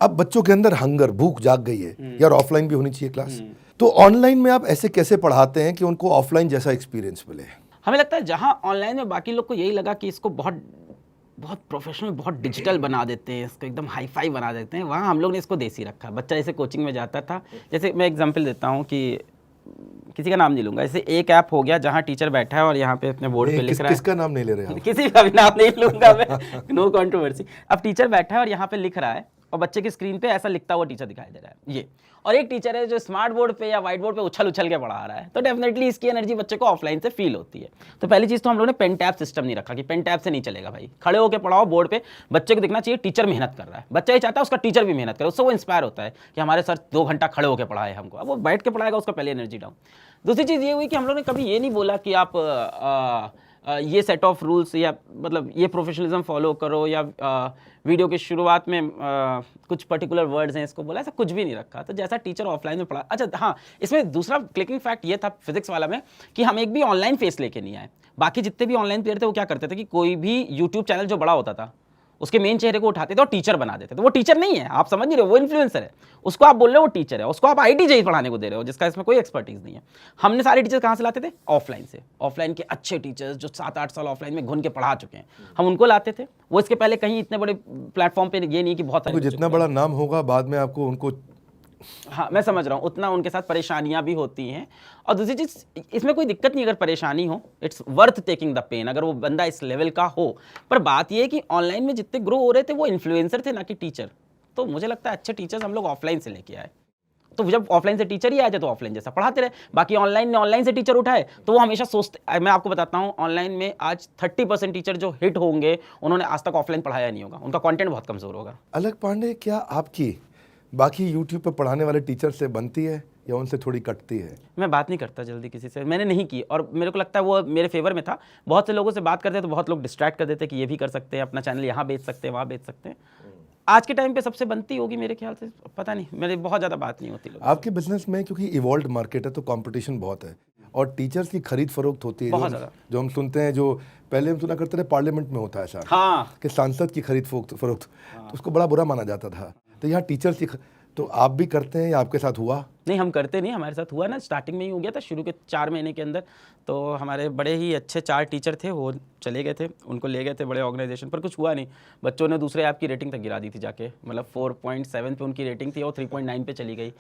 S1: अब बच्चों के अंदर हंगर, भूख जाग गई है यार, ऑफलाइन भी होनी चाहिए क्लास। तो ऑनलाइन में आप ऐसे कैसे पढ़ाते हैं कि उनको ऑफलाइन जैसा एक्सपीरियंस मिले?
S2: हमें लगता है जहाँ ऑनलाइन में बाकी लोग को यही लगा कि इसको बहुत बहुत प्रोफेशनल, बहुत डिजिटल बना देते हैं, इसको एकदम हाई फाई बना देते हैं, वहाँ हम लोग ने इसको देसी रखा। बच्चा जैसे कोचिंग में जाता था, जैसे मैं एग्जांपल देता हूँ कि किसी का नाम नहीं लूंगा, जैसे एक ऐप हो गया जहाँ टीचर बैठा है और यहाँ पे अपने बोर्ड पे लिख रहा है।
S1: किसका नाम नहीं ले रहे हैं?
S2: किसी का भी नाम नहीं लूंगा मैं, नो कंट्रोवर्सी। अब टीचर बैठा है और यहाँ पे लिख रहा है और बच्चे की स्क्रीन पे ऐसा लिखता हुआ टीचर दिखाई दे रहा है ये, और एक टीचर है जो स्मार्ट बोर्ड पे या व्हाइट बोर्ड पे उछल के पढ़ा रहा है। तो डेफिनेटली इसकी एनर्जी बच्चे को ऑफलाइन से फील होती है। तो पहली चीज़ तो हम लोगों ने पेन टैप सिस्टम नहीं रखा कि पेन टैप से नहीं चलेगा भाई, खड़े होकर पढ़ाओ बोर्ड पे, बच्चे को दिखना चाहिए टीचर मेहनत कर रहा है। बच्चा ये चाहता है उसका टीचर भी मेहनत करे, उससे वो इंस्पायर होता है कि हमारे सर 2 घंटा खड़े होकर पढ़ाए हमको। अब वो बैठ के पढ़ाएगा, उसका पहले एनर्जी डाउन। दूसरी चीज़ ये हुई कि हम लोगों ने कभी ये नहीं बोला कि आप ये सेट ऑफ रूल्स या मतलब ये प्रोफेशनलिज्म फॉलो करो, या वीडियो की शुरुआत में कुछ पर्टिकुलर वर्ड्स हैं इसको बोला, ऐसा कुछ भी नहीं रखा। तो जैसा टीचर ऑफलाइन में पढ़ा। अच्छा हाँ, इसमें दूसरा क्लिकिंग फैक्ट ये था फिजिक्स वाला में कि हम एक भी ऑनलाइन फेस लेके नहीं आए। बाकी जितने भी ऑनलाइन प्लेयर थे वो क्या करते थे कि कोई भी यूट्यूब चैनल जो बड़ा होता था उसके मेन चेहरे को उठाते थे और टीचर बना देते थे। तो वो टीचर नहीं है, आप समझ नहीं रहे हो, वो इन्फ्लुएंसर है। उसको आप बोल रहे हो वो टीचर है, उसको आप आईटी जेई पढ़ाने को दे रहे हो जिसका इसमें कोई एक्सपर्टीज नहीं है। हमने सारे टीचर कहाँ से लाते थे? ऑफलाइन से। ऑफलाइन के अच्छे टीचर्स जो 7-8 साल ऑफलाइन में घुन के पढ़ा चुके हैं, हम उनको लाते थे। वो इसके पहले कहीं इतने बड़े प्लेटफॉर्म पे ये नहीं कि बहुत सारे
S1: जितना बड़ा नाम होगा बाद में आपको उनको
S2: हाँ मैं समझ रहा हूँ, उतना उनके साथ परेशानियां भी होती हैं। और दूसरी चीज़, इसमें कोई दिक्कत नहीं अगर परेशानी हो, it's worth taking the pain अगर वो बंदा इस लेवल का हो। पर बात ये है कि ऑनलाइन में जितने ग्रो हो रहे थे वो इन्फ्लुएंसर थे ना कि टीचर। तो मुझे लगता है अच्छे टीचर्स हम लोग ऑफलाइन से लेके आए। तो जब ऑफलाइन से टीचर ही आए थे तो ऑफलाइन जैसा पढ़ाते रहे। बाकी ऑनलाइन ने ऑनलाइन से टीचर उठाए तो वो हमेशा सोचते, मैं आपको बताता हूँ ऑनलाइन में आज 30% टीचर जो हिट होंगे उन्होंने आज तक ऑफलाइन पढ़ाया नहीं होगा, उनका कंटेंट बहुत कमजोर होगा।
S1: अलग पांडे, क्या आपकी बाकी यूट्यूब पर पढ़ाने वाले टीचर से बनती है या उनसे थोड़ी कटती है?
S2: मैं बात नहीं करता जल्दी किसी से, मैंने नहीं की, और मेरे को लगता है वो मेरे फेवर में था। बहुत से लोगों से बात करते हैं तो बहुत लोग डिस्ट्रैक्ट कर देते हैं कि ये भी कर सकते हैं, अपना चैनल यहाँ बेच सकते हैं, वहाँ बेच सकते हैं। आज के टाइम पे सबसे बनती होगी मेरे ख्याल से, पता नहीं, मेरी बहुत ज़्यादा बात नहीं होती लोगों से।
S1: आपके बिजनेस में क्योंकि इवॉल्व मार्केट है तो कंपटीशन बहुत है और टीचर्स की खरीद फरोख्त होती है,
S2: बहुत ज़्यादा।
S1: जो हम सुनते हैं, जो पहले हम सुना करते थे पार्लियामेंट में होता है ऐसा
S2: हाँ
S1: कि सांसद की खरीद फरोख्त, तो उसको बड़ा बुरा माना जाता था। तो यहाँ टीचर्स की तो आप भी करते हैं या आपके साथ हुआ?
S2: नहीं, हम करते नहीं, हमारे साथ हुआ ना, स्टार्टिंग में ही हो गया था, शुरू के 4 महीने के अंदर। तो हमारे बड़े ही अच्छे 4 टीचर थे, वो चले गए थे, उनको ले गए थे बड़े ऑर्गेनाइजेशन पर, कुछ हुआ नहीं। बच्चों ने दूसरे ऐप की रेटिंग तक गिरा दी थी जाके, मतलब 4.7 पे उनकी रेटिंग थी और 3.9 पे चली गई।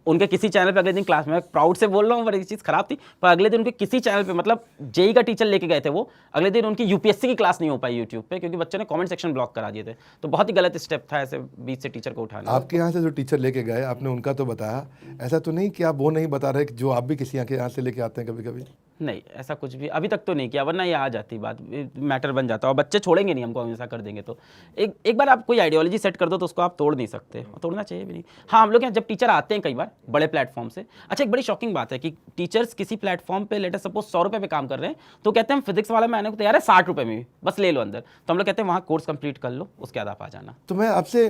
S2: उनके किसी चैनल पे अगले दिन क्लास में, प्राउड से बोल रहा हूँ, पर एक चीज़ खराब थी, पर अगले दिन उनके किसी चैनल पे, मतलब जेई का टीचर लेके गए थे वो, अगले दिन उनकी यूपीएससी की क्लास नहीं हो पाई यूट्यूब पे क्योंकि बच्चों ने कमेंट सेक्शन ब्लॉक करा दिए थे। तो बहुत ही गलत स्टेप था ऐसे बीच से टीचर को उठाना।
S1: आपके यहाँ से जो टीचर लेके गए, आपने उनका तो बताया, ऐसा तो नहीं कि आप वो नहीं बता रहे कि जो आप भी किसी यहाँ से लेके आते हैं कभी कभी?
S2: नहीं, ऐसा कुछ भी अभी तक तो नहीं किया, वरना ये आ जाती बात, मैटर बन जाता, और बच्चे छोड़ेंगे नहीं हमको, हम ऐसा कर देंगे तो। एक बार आप कोई आइडियोलॉजी सेट कर दो तो उसको आप तोड़ नहीं सकते, और तोड़ना चाहिए भी नहीं। हाँ, हम लोग यहाँ जब टीचर आते हैं कई बार बड़े प्लेटफॉर्म से, अच्छा एक बड़ी शॉकिंग बात है कि टीचर्स किसी प्लेटफॉर्म पे लेटर सपोज 100 रुपये पे काम कर रहे हैं तो कहते हैं हम फिजिक्स वाला में आने को तैयार है 60 रुपये में भी, बस ले लो अंदर। तो हम लोग कहते हैं वहाँ कोर्स कंप्लीट कर लो, उसके बाद आप आ जाना।
S1: तो मैं आपसे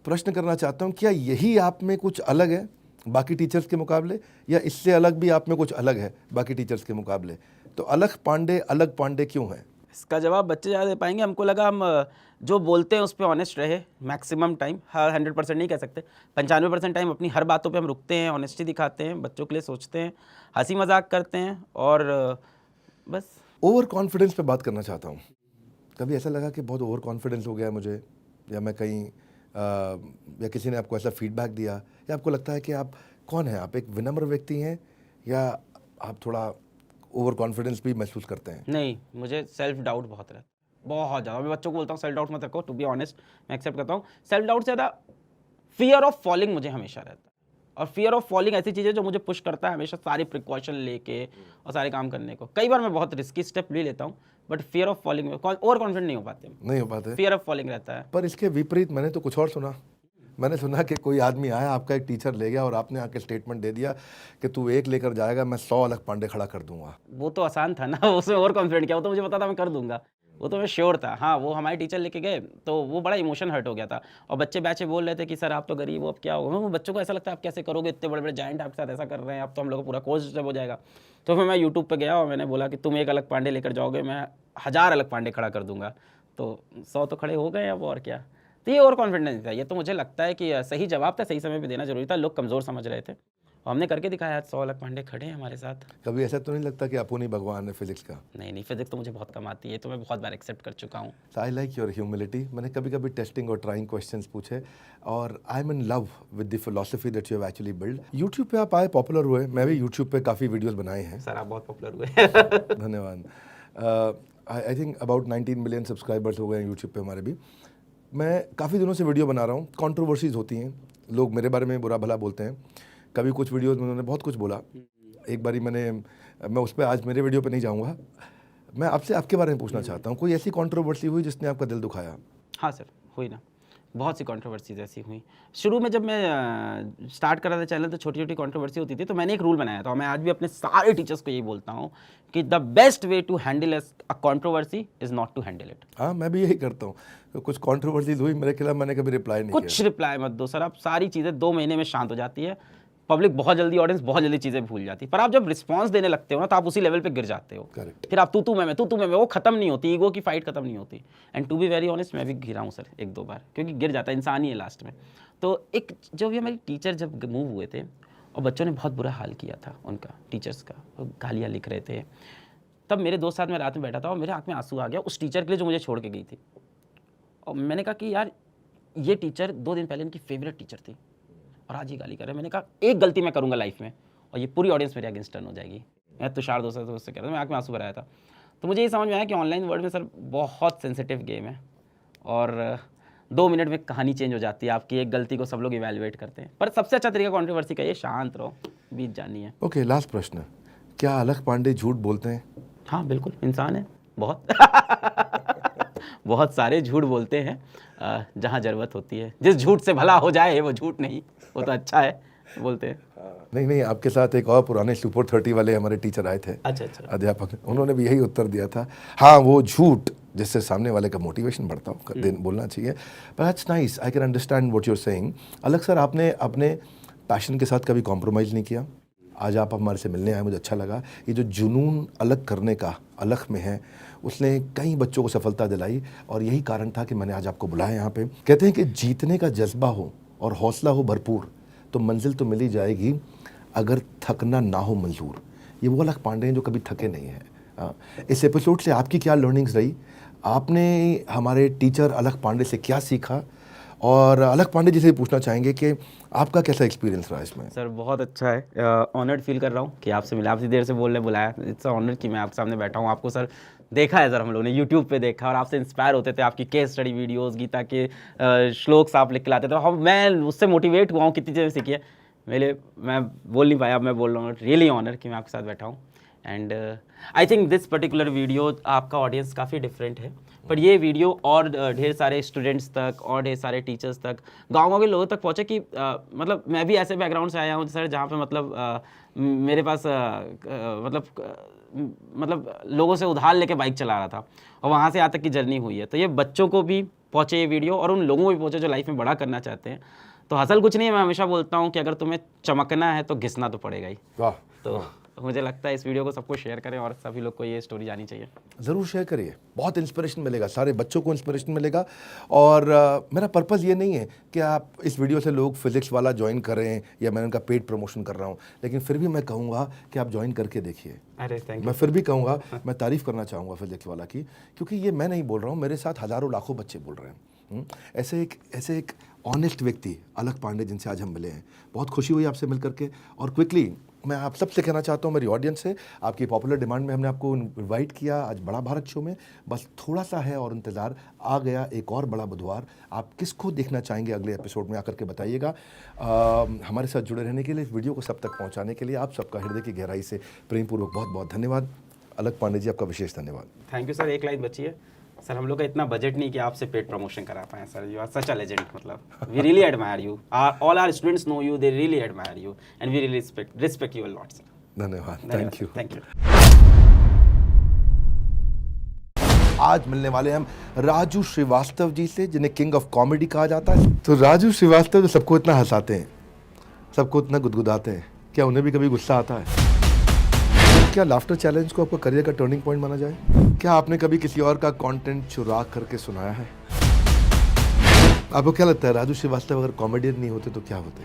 S1: प्रश्न करना चाहता हूँ, क्या यही आप में कुछ अलग है बाकी टीचर्स के मुकाबले, या इससे अलग भी आप में कुछ अलग है बाकी टीचर्स के मुकाबले? तो अलग पांडे क्यों है?
S2: इसका जवाब बच्चे ज़्यादा दे पाएंगे। हमको लगा हम जो बोलते हैं उस पर ऑनेस्ट रहे मैक्सिमम टाइम, हर 100% नहीं कह सकते, 95% टाइम अपनी हर बातों पे हम रुकते हैं, ऑनेस्टी दिखाते हैं, बच्चों के लिए सोचते हैं, हंसी मजाक करते हैं, और बस।
S1: ओवर कॉन्फिडेंस पे बात करना चाहता हूँ। कभी ऐसा लगा कि बहुत ओवर कॉन्फिडेंस हो गया मुझे, या मैं कहीं या किसी ने आपको ऐसा फीडबैक दिया, या आपको लगता है कि आप कौन हैं, आप एक विनम्र व्यक्ति हैं या आप थोड़ा ओवर कॉन्फिडेंस भी महसूस करते हैं?
S2: नहीं, मुझे सेल्फ डाउट बहुत रहता है, बहुत ज़्यादा। मैं बच्चों को बोलता हूँ सेल्फ डाउट मत रखो, टू बी ऑनेस्ट मैं एक्सेप्ट करता हूँ। सेल्फ डाउट से ज़्यादा फियर ऑफ फॉलिंग मुझे हमेशा रहता है, और फियर ऑफ फॉलिंग ऐसी चीज़ है जो मुझे पुश करता है हमेशा सारे प्रिकॉशन लेके और सारे काम करने को। कई बार मैं बहुत रिस्की स्टेप ले लेता हूँ, बट फियर ऑफ फॉलिंग में ओवर कॉन्फिडेंट नहीं हो पाते, फियर ऑफ फॉलिंग रहता है।
S1: पर इसके विपरीत मैंने तो कुछ और सुना। मैंने सुना कि कोई आदमी आया, आपका एक टीचर ले गया और आपने आके स्टेटमेंट दे दिया कि तू 1 लेकर जाएगा, मैं 100 अलग पांडे खड़ा कर दूंगा।
S2: वो तो आसान था ना, उसमें ओवर कॉन्फिडेंट क्या, वो तो मुझे पता था मैं कर दूंगा, वो तो मैं श्योर था। हाँ, वो हमारे टीचर लेके गए तो वो बड़ा इमोशन हर्ट हो गया था, और बच्चे बैचे बोल रहे थे कि सर आप तो गरीब हो, अब क्या होगा। वो बच्चों को ऐसा लगता है आप कैसे करोगे, इतने बड़े बड़े जायंट आपके साथ ऐसा कर रहे हैं, अब तो हम लोग का पूरा कोर्स डिस्टर्ब हो जाएगा। तो फिर मैं यूट्यूब पर गया और मैंने बोला कि तुम 1 अलग पांडे लेकर जाओगे, मैं 1000 अलग पांडे खड़ा कर दूंगा। तो 100 तो खड़े हो गए अब, और क्या। तो ये ओवर कॉन्फिडेंस था, ये तो मुझे लगता है कि सही जवाब था, सही समय पे देना जरूरी था, लोग कमज़ोर समझ रहे थे और हमने करके दिखाया। 100 अलग पांडे खड़े हैं हमारे साथ।
S1: कभी ऐसा तो नहीं लगता कि अपुन ही भगवान है फिजिक्स का?
S2: नहीं, फिजिक्स तो मुझे बहुत कम आती है, तो मैं बहुत बार एक्सेप्ट कर चुका हूँ।
S1: I like your humility. मैंने कभी कभी टेस्टिंग और ट्राइंग क्वेश्चंस पूछे, और I am in love with the philosophy that you have actually build. YouTube पे आप आए, पॉपुलर हुए, मैं भी यूट्यूब पे काफ़ी वीडियोस बनाए हैं।
S2: सर आप बहुत पॉपुलर हुए।
S1: धन्यवाद। I think about 19 million subscribers हो गए हैं यूट्यूब पे हमारे भी। मैं काफ़ी दिनों से वीडियो बना रहा हूँ, कंट्रोवर्सीज होती हैं, लोग मेरे बारे में बुरा भला बोलते हैं। कभी कुछ वीडियोस में उन्होंने बहुत कुछ बोला। एक बारी मैं उस पर आज मेरे वीडियो पे नहीं जाऊँगा। मैं आपसे आपके बारे में पूछना चाहता हूँ, कोई ऐसी कंट्रोवर्सी हुई जिसने आपका दिल दुखाया?
S2: हाँ सर, हुई ना, बहुत सी कंट्रोवर्सीज ऐसी हुई। शुरू में जब मैं स्टार्ट कर रहा था चैनल तो छोटी छोटी कंट्रोवर्सी होती थी, तो मैंने एक रूल बनाया था, और मैं आज भी अपने सारे टीचर्स को यही बोलता हूँ कि the best way to handle a controversy is not to handle it.
S1: हाँ, मैं भी यही करता हूँ। तो कुछ कंट्रोवर्सीज हुई मेरे खिलाफ, मैंने कभी रिप्लाई नहीं
S2: कुछ रिप्लाई मत दो सर, आप सारी चीज़ें 2 महीने में शांत हो जाती है। पब्लिक बहुत जल्दी, ऑडियंस बहुत जल्दी चीज़ें भूल जाती है, पर आप जब रिस्पांस देने लगते हो ना तो आप उसी लेवल पे गिर जाते हो।
S1: Correct.
S2: फिर आप तू मैं वो खत्म नहीं होती, ईगो की फाइट खत्म नहीं होती। And to be very honest, मैं भी गिरा हूँ सर 1-2 बार, क्योंकि गिर जाता है, इंसान ही है लास्ट में। तो एक जो भी हमारी टीचर जब मूव हुए थे और बच्चों ने बहुत बुरा हाल किया था उनका, टीचर्स का, गालियाँ लिख रहे थे, तब मेरे दोस्त साथ में रात में बैठा था और मेरे आँख में आंसू आ गया उस टीचर के लिए जो मुझे छोड़ के गई थी। और मैंने कहा कि यार ये टीचर 2 दिन पहले इनकी फेवरेट टीचर थी, और आज ये गाली कर रहे हैं। मैंने कहा एक गलती मैं करूँगा लाइफ में और ये पूरी ऑडियंस मेरे अगेंस्ट टर्न हो जाएगी। मैं तुषार दोस्त तो उससे कह रहा था, मैं आँख में आंसू भराया था। तो मुझे ये समझ में आया कि ऑनलाइन वर्ल्ड में सर बहुत सेंसिटिव गेम है और 2 मिनट में कहानी चेंज हो जाती है। आपकी एक गलती को सब लोग इवैल्यूएट करते हैं, पर सबसे अच्छा तरीका कंट्रोवर्सी का ये शांत रहो, बीत जानी है।
S1: ओके, लास्ट प्रश्न, क्या अलख पांडे झूठ बोलते हैं?
S2: हाँ बिल्कुल, इंसान है बहुत बहुत सारे झूठ बोलते हैं जहाँ ज़रूरत होती है। जिस झूठ से भला हो जाए वो झूठ नहीं, वो तो अच्छा है बोलते हैं।
S1: नहीं, आपके साथ एक और पुराने सुपर 30 वाले हमारे टीचर आए थे,
S2: अच्छा
S1: अध्यापक, उन्होंने भी यही उत्तर दिया था। हाँ, वो झूठ जिससे सामने वाले का मोटिवेशन बढ़ता हो बोलना चाहिए। But that's nice, I can understand what you are saying. अलग सर, आपने अपने पैशन के साथ कभी कॉम्प्रोमाइज़ नहीं किया। आज आप हमारे से मिलने आए, मुझे अच्छा लगा। ये जो जुनून अलग करने का अलख में है, उसने कई बच्चों को सफलता दिलाई और यही कारण था कि मैंने आज आपको बुलाया यहाँ पे। कहते हैं कि जीतने का जज्बा हो और हौसला हो भरपूर तो मंजिल तो मिल ही जाएगी, अगर थकना ना हो मंजूर। ये वो अलख पांडे हैं जो कभी थके नहीं हैं। इस एपिसोड से आपकी क्या लर्निंग्स रही? आपने हमारे टीचर अलख पांडे से क्या सीखा? और अलख पांडे जी से पूछना चाहेंगे कि आपका कैसा एक्सपीरियंस रहा इसमें?
S2: सर बहुत अच्छा है, ऑनर्ड फील कर रहा हूँ कि आपसे मिला, आपसे देर से बोलने बुलाया। इट्स ऑनर कि मैं आपके सामने बैठा हूँ। आपको सर देखा है सर, हम लोगों ने यूट्यूब पे देखा और आपसे इंस्पायर होते थे। आपकी केस स्टडी वीडियोस, गीता के श्लोक्स आप लिख के लाते थे, हम मैं उससे मोटिवेट हुआ हूँ, कितनी चीज़ें सीखी है। मैं बोल नहीं पाया, अब मैं बोल रहा हूँ। रियली ऑनर कि मैं आपके साथ बैठा हूँ। And I think this particular video, आपका ऑडियंस काफ़ी डिफरेंट है, पर ये वीडियो और ढेर सारे स्टूडेंट्स तक और ढेर सारे टीचर्स तक, गाँव के लोगों तक पहुँचे कि मतलब मैं भी ऐसे बैकग्राउंड से आया हूँ सर जहाँ पे मतलब मेरे पास मतलब लोगों से उधार लेके बाइक चला रहा था और वहाँ से यहाँ तक की जर्नी हुई है। तो ये बच्चों को भी पहुँचे ये वीडियो और उन लोगों को भी पहुँचे जो लाइफ में बड़ा करना चाहते हैं। तो हसल कुछ नहीं है, मैं हमेशा बोलता हूँ कि अगर तुम्हें चमकना है तो घिसना तो पड़ेगा ही।
S1: वाह।
S2: तो मुझे लगता है इस वीडियो को सबको शेयर करें और सभी लोग को ये स्टोरी जानी चाहिए।
S1: ज़रूर शेयर करिए, बहुत इंस्पिरेशन मिलेगा, सारे बच्चों को इंस्पिरेशन मिलेगा। और मेरा पर्पज़ ये नहीं है कि आप इस वीडियो से लोग फिज़िक्स वाला ज्वाइन करें या मैं उनका पेड प्रमोशन कर रहा हूँ, लेकिन फिर भी मैं कहूँगा कि आप ज्वाइन करके देखिए।
S2: अरे थैंक यू।
S1: मैं फिर भी कहूँगा, मैं तारीफ़ करना चाहूँगा फिज़िक्स वाला की, क्योंकि ये मैं नहीं बोल रहा हूँ, मेरे साथ हज़ारों लाखों बच्चे बोल रहे हैं। ऐसे एक ऑनेस्ट व्यक्ति अलख पांडे जिनसे आज हम मिले हैं, बहुत खुशी हुई आपसे मिल करके। और क्विकली मैं आप सबसे कहना चाहता हूँ, मेरी ऑडियंस से, आपकी पॉपुलर डिमांड में हमने आपको इनवाइट किया आज बड़ा भारत शो में। बस थोड़ा सा है और इंतज़ार, आ गया एक और बड़ा बुधवार। आप किसको देखना चाहेंगे अगले एपिसोड में, आकर के बताइएगा। हमारे साथ जुड़े रहने के लिए, इस वीडियो को सब तक पहुँचाने के लिए आप सबका हृदय की गहराई से प्रेमपूर्वक बहुत बहुत धन्यवाद। अलख पांडे जी, आपका विशेष धन्यवाद।
S2: Thank you sir. एक लाइन बची है सर, हम लोग का इतना बजट नहीं कि आपसे पेड प्रमोशन करा पाए sir. You are such a legend, मतलब we really admire you, all our students know you, they really admire you and we really respect you a lot sir.
S1: धन्यवाद, थैंक यू।
S2: Thank you.
S1: आज मिलने वाले हम राजू श्रीवास्तव जी से, जिन्हें किंग ऑफ कॉमेडी कहा जाता है। तो राजू श्रीवास्तव जो सबको इतना हंसाते हैं, सबको इतना गुदगुदाते हैं, क्या उन्हें भी कभी गुस्सा आता है? क्या लाफ्टर चैलेंज को आपका करियर का टर्निंग पॉइंट माना जाए? क्या आपने कभी किसी और का कंटेंट चुरा करके सुनाया है? आपको क्या लगता है राजू श्रीवास्तव अगर कॉमेडियन नहीं होते तो क्या होते?